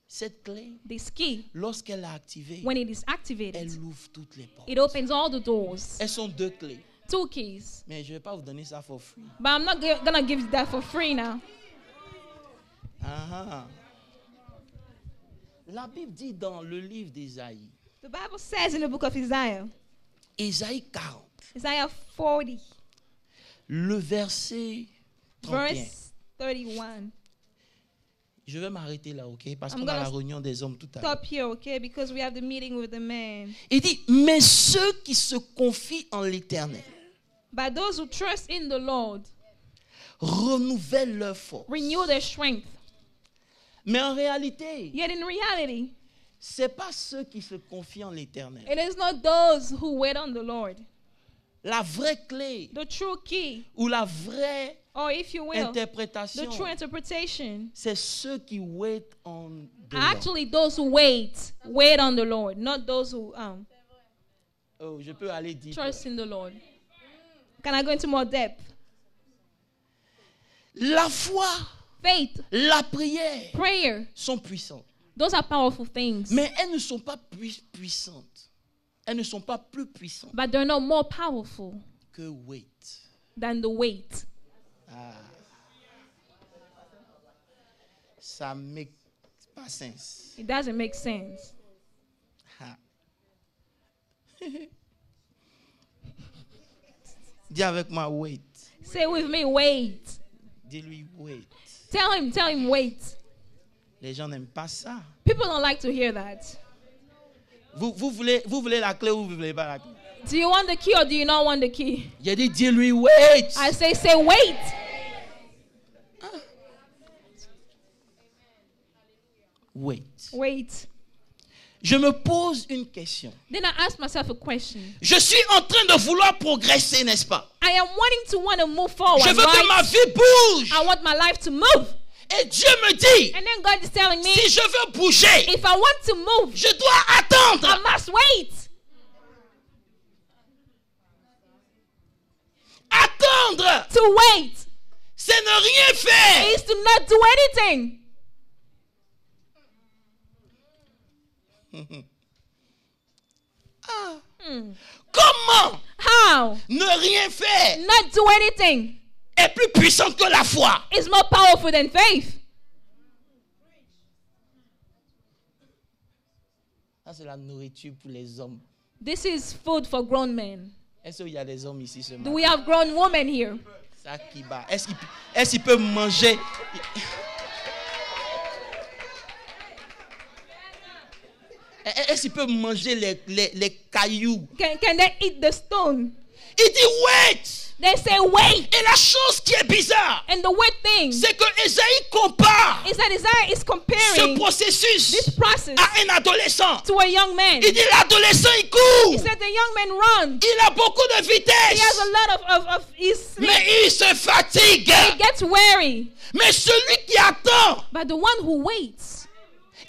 Cette clé, This key, lorsqu'elle est activée, when it is activated, elle ouvre toutes les portes. it opens all the doors. Elles sont deux clés. 2 keys. Mais je ne vais pas vous donner ça for free. But I'm not gonna give you that for free now. Ah, ah. La Bible dit dans le livre d'Ésaïe, The Bible says in the book of Isaiah, Ésaïe 40, Isaiah 40, le verset 31. verse 31. Je vais m'arrêter là, ok? Parce I'm qu'on a gonna la réunion des hommes tout à l'heure. Stop here, okay? Because we have the meeting with the man. Il dit, mais ceux qui se confient en l'Éternel But those who trust in the Lord renouvellent leur force. renew their strength. Mais en réalité, Yet in reality, ce n'est pas ceux qui se confient en l'Éternel. it is not those who wait on the Lord. La vraie clé The true key, ou la vraie or if you will, the interprétation, true interpretation, c'est ceux qui wait on the Lord. actually those who wait on the Lord, not those who Oh, je peux aller dire. trust in the Lord. Can I go into more depth? La foi, Faith, la prière prayer, sont puissantes. those are powerful things. Mais elles ne sont pas plus puissantes. Elles ne sont pas plus puissantes But they're not more powerful que wait. than the wait. Ah. Ça ne make pas sens. It doesn't make sense. Ah. Dis avec moi, wait. Say with me, wait. Dis-lui, wait. Tell him, wait. Les gens n'aiment pas ça. People don't like to hear that. Vous voulez la clé ou vous ne voulez pas la clé? Do you want the key or do you not want the key? J'ai dit, dis-lui, wait. I say wait. Wait. Wait. Je me pose une question. Then I ask myself a question. Je suis en train de vouloir progresser, n'est-ce pas? I am want to move forward. Je veux que ma Right? vie bouge. I want my life to move. Et Dieu me dit, And then God is telling me, si je veux bouger, if I want to move, je dois attendre. I must wait. Attendre, To wait c'est ne rien faire. is to not do anything. Comment How? ne rien faire Not do anything est plus puissant que la foi? is more powerful than faith. Ça, c'est la nourriture pour les hommes. This is food for grown men. Est-ce qu'il y a des hommes ici ce Do matin? we have grown women here? Ça qui bat. Est-ce qu'il peut manger? Est-ce qu'il peut manger les cailloux? Can they eat the stone? Il dit wait. They say wait. Et la chose qui est bizarre, And the weird thing c'est que Ésaïe compare is that Isaiah is ce comparing processus this process à un adolescent. to a young man. Il dit l'adolescent il He court, said the young man runs. il a beaucoup de He has vitesse, a lot of mais il se fatigue. he gets weary. Mais celui qui attend, But the one who waits,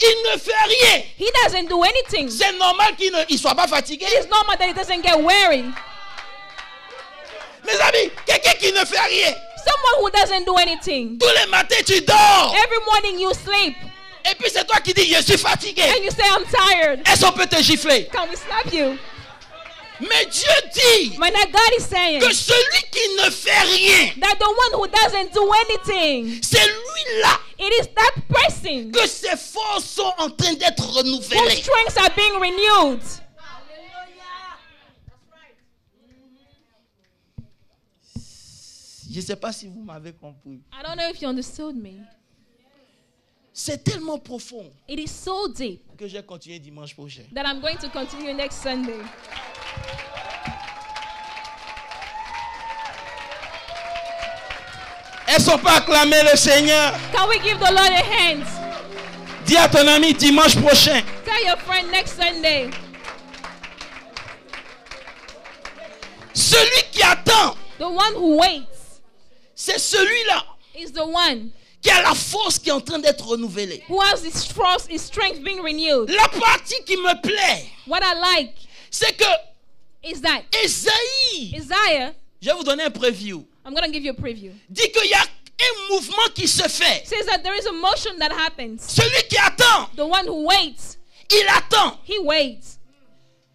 il ne fait rien. he doesn't do anything. C'est normal qu'il ne soit pas fatigué. It's normal that he doesn't get weary. Mes amis, quelqu'un qui ne fait rien, Someone who doesn't do anything. tous les matins tu dors, Every morning you sleep et puis c'est toi qui dis je suis fatigué. and you say, I'm tired. Est-ce qu'on peut te gifler? Can we slap you? Mais Dieu dit My God is saying que celui qui ne fait rien, that the one who doesn't do anything, c'est lui-là it is that person que ses forces sont en train d'être whose renouvelées. strengths are being renewed. Je ne sais pas si vous m'avez compris. I don't know if you understood me. C'est tellement profond It is so deep que j'ai continué dimanche prochain. that I'm going to continue next Sunday. Est-ce qu'on peut acclamer le Seigneur? Can we give the Lord a hand? Dis à ton ami dimanche prochain. Tell your friend next Sunday. Celui qui attend, The one who waits c'est celui-là is the one qui a la force qui est en train d'être renouvelée. who has his trust, his strength being renewed. La partie qui me plaît, What I like c'est que is that Ésaïe, Isaiah, je vais vous donner un preview, I'm going to give you a preview, dit qu'il y a un mouvement qui se fait. says that there is a motion that happens. Celui qui attend, The one who waits, il attend. he waits.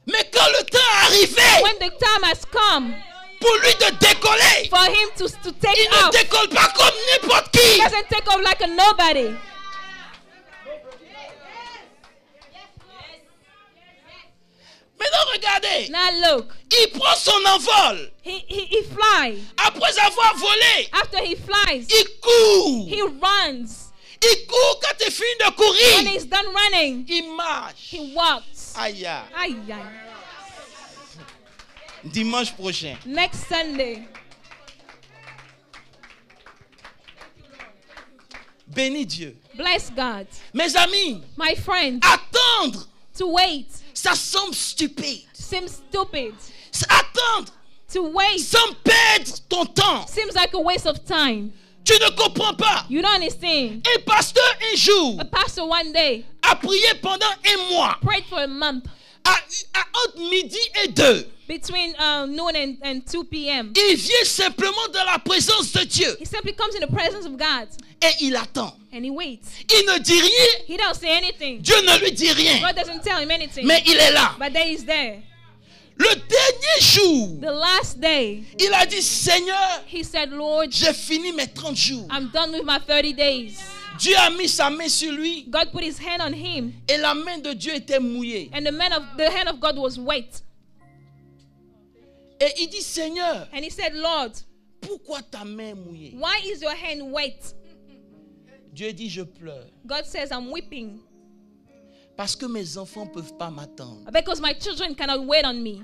Mais quand le temps est arrivé When the time has come pour lui de décoller, for him to take il ne off, décolle pas comme n'importe he qui. doesn't take off like a nobody. Maintenant, regardez, Now look, il prend son envol. he flies. Après avoir volé, After he flies, il court. he runs. Il court quand il finit de When courir. he's done running, Il marche. he walks. Aïe, aïe. Aye, aye. Dimanche prochain. Next Sunday, Bénis Dieu. bless God. Mes amis, My friend, attendre, to wait ça semble stupide. seems stupid. Attendre, To wait sans perdre ton temps. seems like a waste of time. Tu ne comprends pas. You don't understand. Un pasteur, un jour, A pastor one day a prié pendant un mois, prayed for a month à entre midi et 2. between noon and 2 p.m. Il vient simplement dans la présence de Dieu He simply comes in the presence of God et il attend. and he waits. Il ne dit rien, He don't say anything. Dieu ne lui dit rien, God doesn't tell him anything. mais il est là. But then he's there. Le dernier jour, The last day, il a dit, Seigneur, he said, Lord, j'ai fini mes 30 jours. I'm done with my 30 days. Dieu a mis sa main sur lui God put his hand on him, et la main de Dieu était mouillée. and the hand of God was wet. Et il dit, Seigneur, And he said, Lord, pourquoi ta main est mouillée? why is your hand wet? Dieu dit, je pleure God says, I'm weeping parce que mes enfants ne peuvent pas m'attendre. because my children cannot wait on me.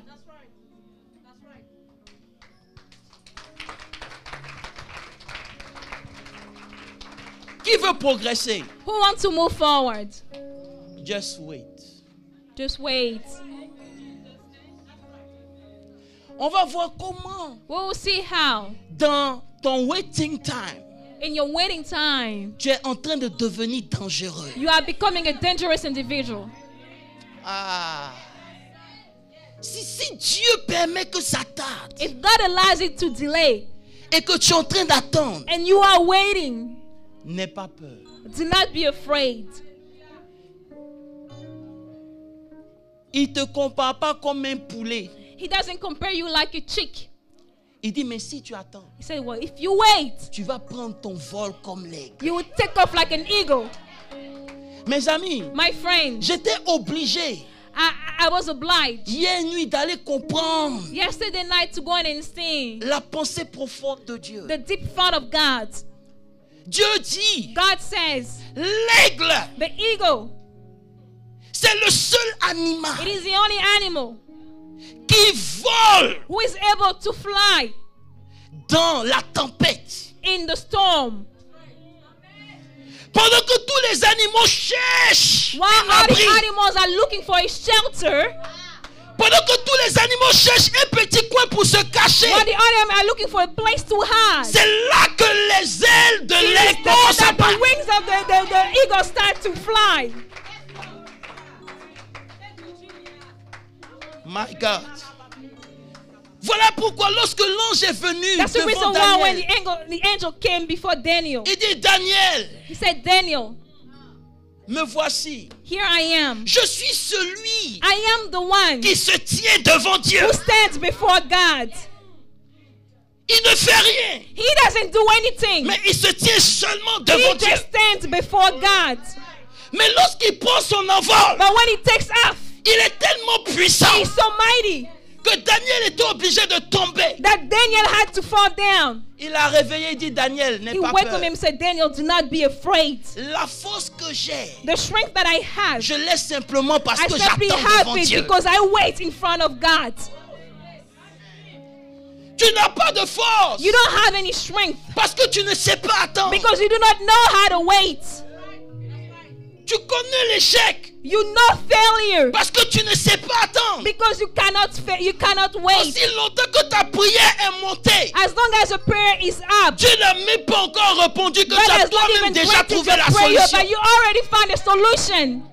Qui veut progresser? Who wants to move forward? Just wait. Just wait. On va voir comment We will see how dans ton waiting time, in your waiting time, tu es en train de devenir dangereux. you are becoming a dangerous individual. Ah. Si Dieu permet que ça tarde If God allows it to delay et que tu es en train d'attendre, and you are waiting, n'aie pas peur. do not be afraid. Il ne te compare pas comme un poulet. He doesn't compare you like a chick. Il dit, mais si tu attends, He said, well, if you wait, tu vas prendre ton vol comme l'aigle. you will take off like an eagle. Mes amis, My friend, j'étais obligé I was obliged hier nuit d'aller comprendre yesterday night to go and see la pensée profonde de Dieu. the deep thought of God. Dieu dit, God says, l'aigle, the eagle, c'est le seul animal it is the only animal qui vole who is able to fly dans la tempête. in the storm. Pendant que tous les animaux cherchent While un all the abri, animals are looking for a shelter, pendant que tous les animaux cherchent un petit coin pour se cacher, while the animals are looking for a place to hide, c'est là que les ailes de it is l'aigle there commencent à that the battre. wings of the eagle start to fly. My God. Voilà pourquoi lorsque l'ange est venu That's the devant reason why when Daniel, the angel came before Daniel, il dit, Daniel, he said, Daniel, Me voici. Here I am. Je suis celui I am the one qui se tient devant Dieu. who stands before God. Il ne fait rien, He doesn't do anything. mais il se tient seulement devant He Dieu. just stands before God. Mais lorsqu'il prend son envol, But when he takes off, il est tellement puissant he's so mighty que Daniel était obligé de tomber. that Daniel had to fall down. Il a réveillé et dit, Daniel, n'aie He pas waked peur. him and said, Daniel, do not be afraid. La force que j'ai, The strength that I have, je laisse simplement parce I que simply j'attends have devant it Dieu. because I wait in front of God. Tu n'as pas de force You don't have any strength parce que tu ne sais pas attendre. because you do not know how to wait. Tu connais l'échec You know failure parce que tu ne sais pas attendre. because you cannot wait. Aussi longtemps que ta prière est montée, As long as your prayer is up, Dieu n'a même pas encore répondu que God tu as has not toi-même even déjà granted trouvé your la prayer, solution. but you already found a solution.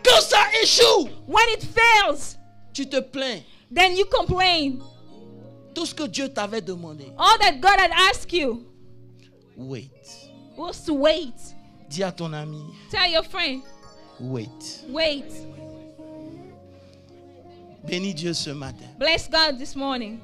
Quand ça échoue, When it fails, tu te plains. then you complain. Tout ce que Dieu t'avait demandé, All that God had asked you wait. was to wait. Dis à ton ami, Tell your friend, wait. wait. Bénis Dieu ce matin. Bless God this morning.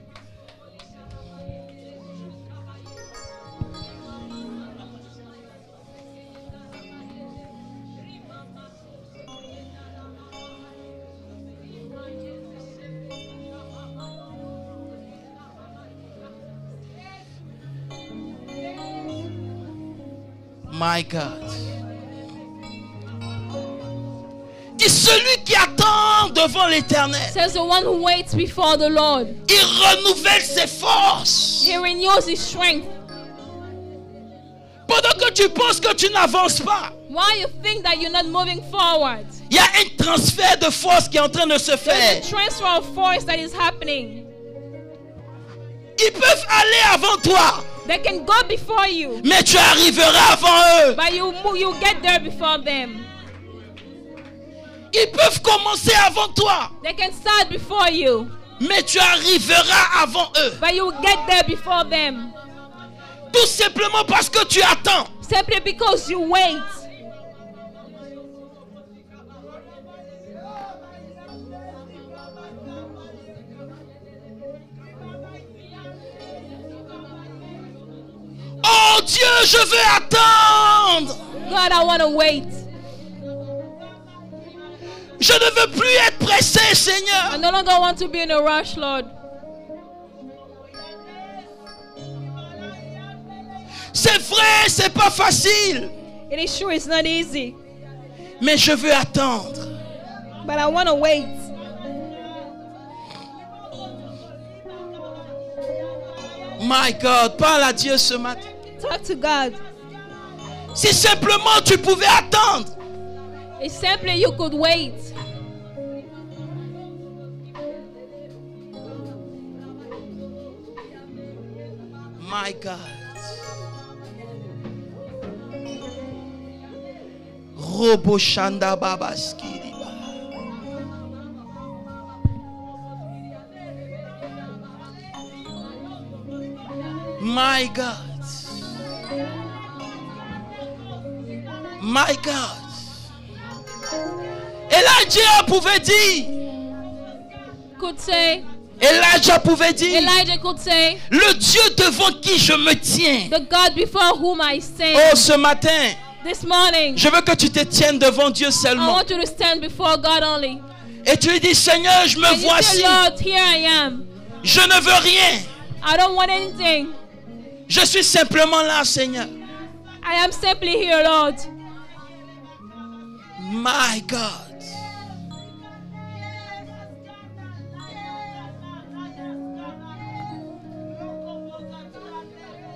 My God. Dis celui qui attend devant l'Éternel, Says the one who waits before the Lord. il renouvelle ses forces. He renews his strength. Pendant que tu penses que tu n'avances pas, Why you think that you're not moving forward? il y a un transfert de force qui est en train de se There's faire. a transfer of force that is happening. Ils peuvent aller avant toi, They can go before you, mais tu arriveras avant eux. but you get there before them. Ils peuvent commencer avant toi, They can start before you, mais tu arriveras avant eux. but you get there before them. Tout simplement parce que tu attends. Simply because you wait. Oh Dieu, je veux attendre. God, I want to wait. Je ne veux plus être pressé, Seigneur. I no longer want to be in a rush, Lord. C'est vrai, c'est pas facile, It is true, it's not easy, mais je veux attendre. but I want to wait. My God, parle à Dieu ce matin. Talk to God. Si simplement tu pouvais attendre, If simply you could wait. my God. Robo Shanda Babaskiri. My God. My God. Elijah pouvait dire. Could say, Elijah pouvait dire. Elijah could say, Le Dieu devant qui je me tiens. the God before whom I stand. Oh, ce matin, This morning, je veux que tu te tiennes devant Dieu I seulement. want you to stand before God only. Et tu lui dis, Seigneur, je me And you say, voici. Lord, here I am. Je ne veux rien. I don't want anything. Je suis simplement là, Seigneur. I am simply here, Lord. My God.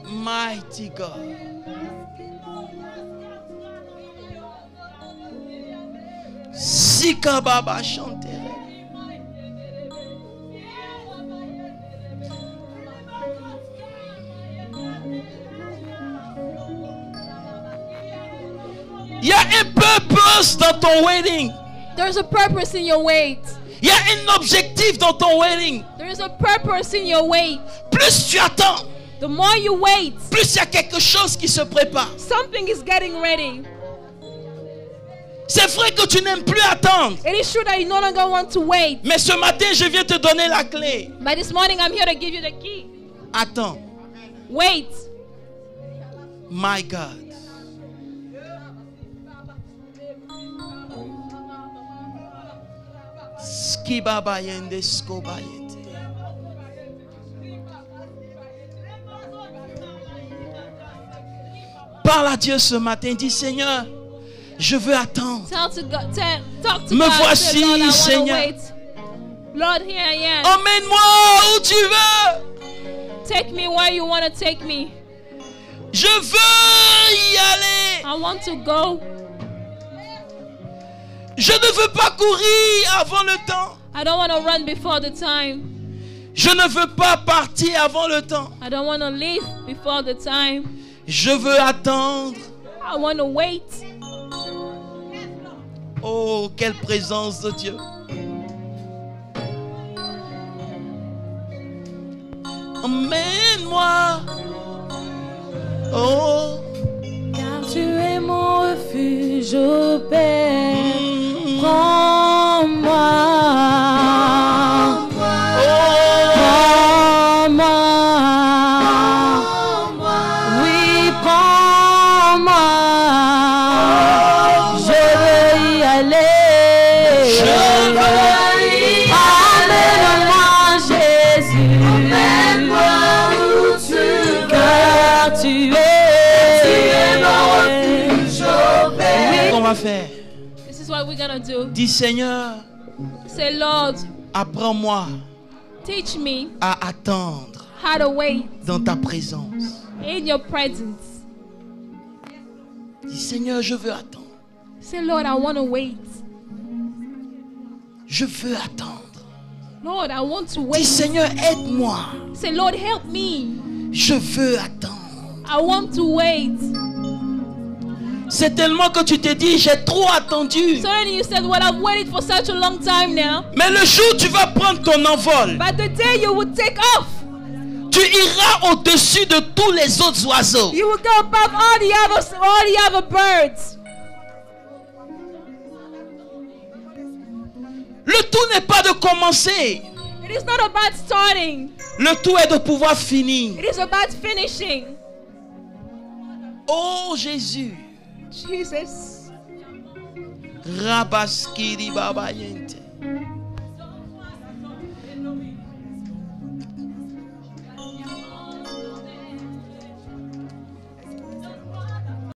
Mighty God. Sika Baba chantere. Il y a un purpose dans ton wedding. There's a purpose in your wait. Il y a un objectif dans ton wedding. There is a purpose in your wait. Plus tu attends, The more you wait, plus il y a quelque chose qui se prépare. something is getting ready. C'est vrai que tu n'aimes plus attendre. It is true that you no longer want to wait. Mais ce matin, je viens te donner la clé. But this morning I'm here to give you the key. Attends. Wait. My God. Skibabayende skobayete. Parle à Dieu ce matin. Dis Seigneur, je veux attendre. Talk to Me God. voici, Say, Lord, I want to Seigneur. wait. Lord, here I am. Emmène-moi où tu veux. Take me where you want to take me. Je veux y aller. I want to go. Je ne veux pas courir avant le temps. I don't want to run before the time. Je ne veux pas partir avant le temps. I don't want to leave before the time. Je veux attendre. I want to wait. Oh, quelle présence de Dieu. Emmène-moi. Oh. Car tu es mon refuge, ô Père. Prends-moi. Prends-moi. Oui, prends-moi. Je veux y aller. Emmène-moi, Jésus. Emmène-moi où tu veux. Car tu es mon refuge, ô Père. Qu'est-ce qu'on va faire? This is what we're going to do. Dis Seigneur, Say, Lord, apprends-moi teach me à attendre how to wait dans ta présence. in your presence. Dis Seigneur, je veux attendre. Say, Lord, I want to wait. Je veux attendre. Lord, I want to Dis wait. Seigneur, aide-moi. Say, Lord, help me. Je veux attendre. I want to wait. C'est tellement que tu te dis, j'ai trop attendu. So then you said, well, I've waited for such a long time now. Mais le jour où tu vas prendre ton envol, But the day you will take off, tu iras au-dessus de tous les autres oiseaux. you will go above all the other birds. Le tout n'est pas de commencer. It is not about starting. Le tout est de pouvoir finir. It is about finishing. Oh Jésus. Jesus. Rabaskiri babayente.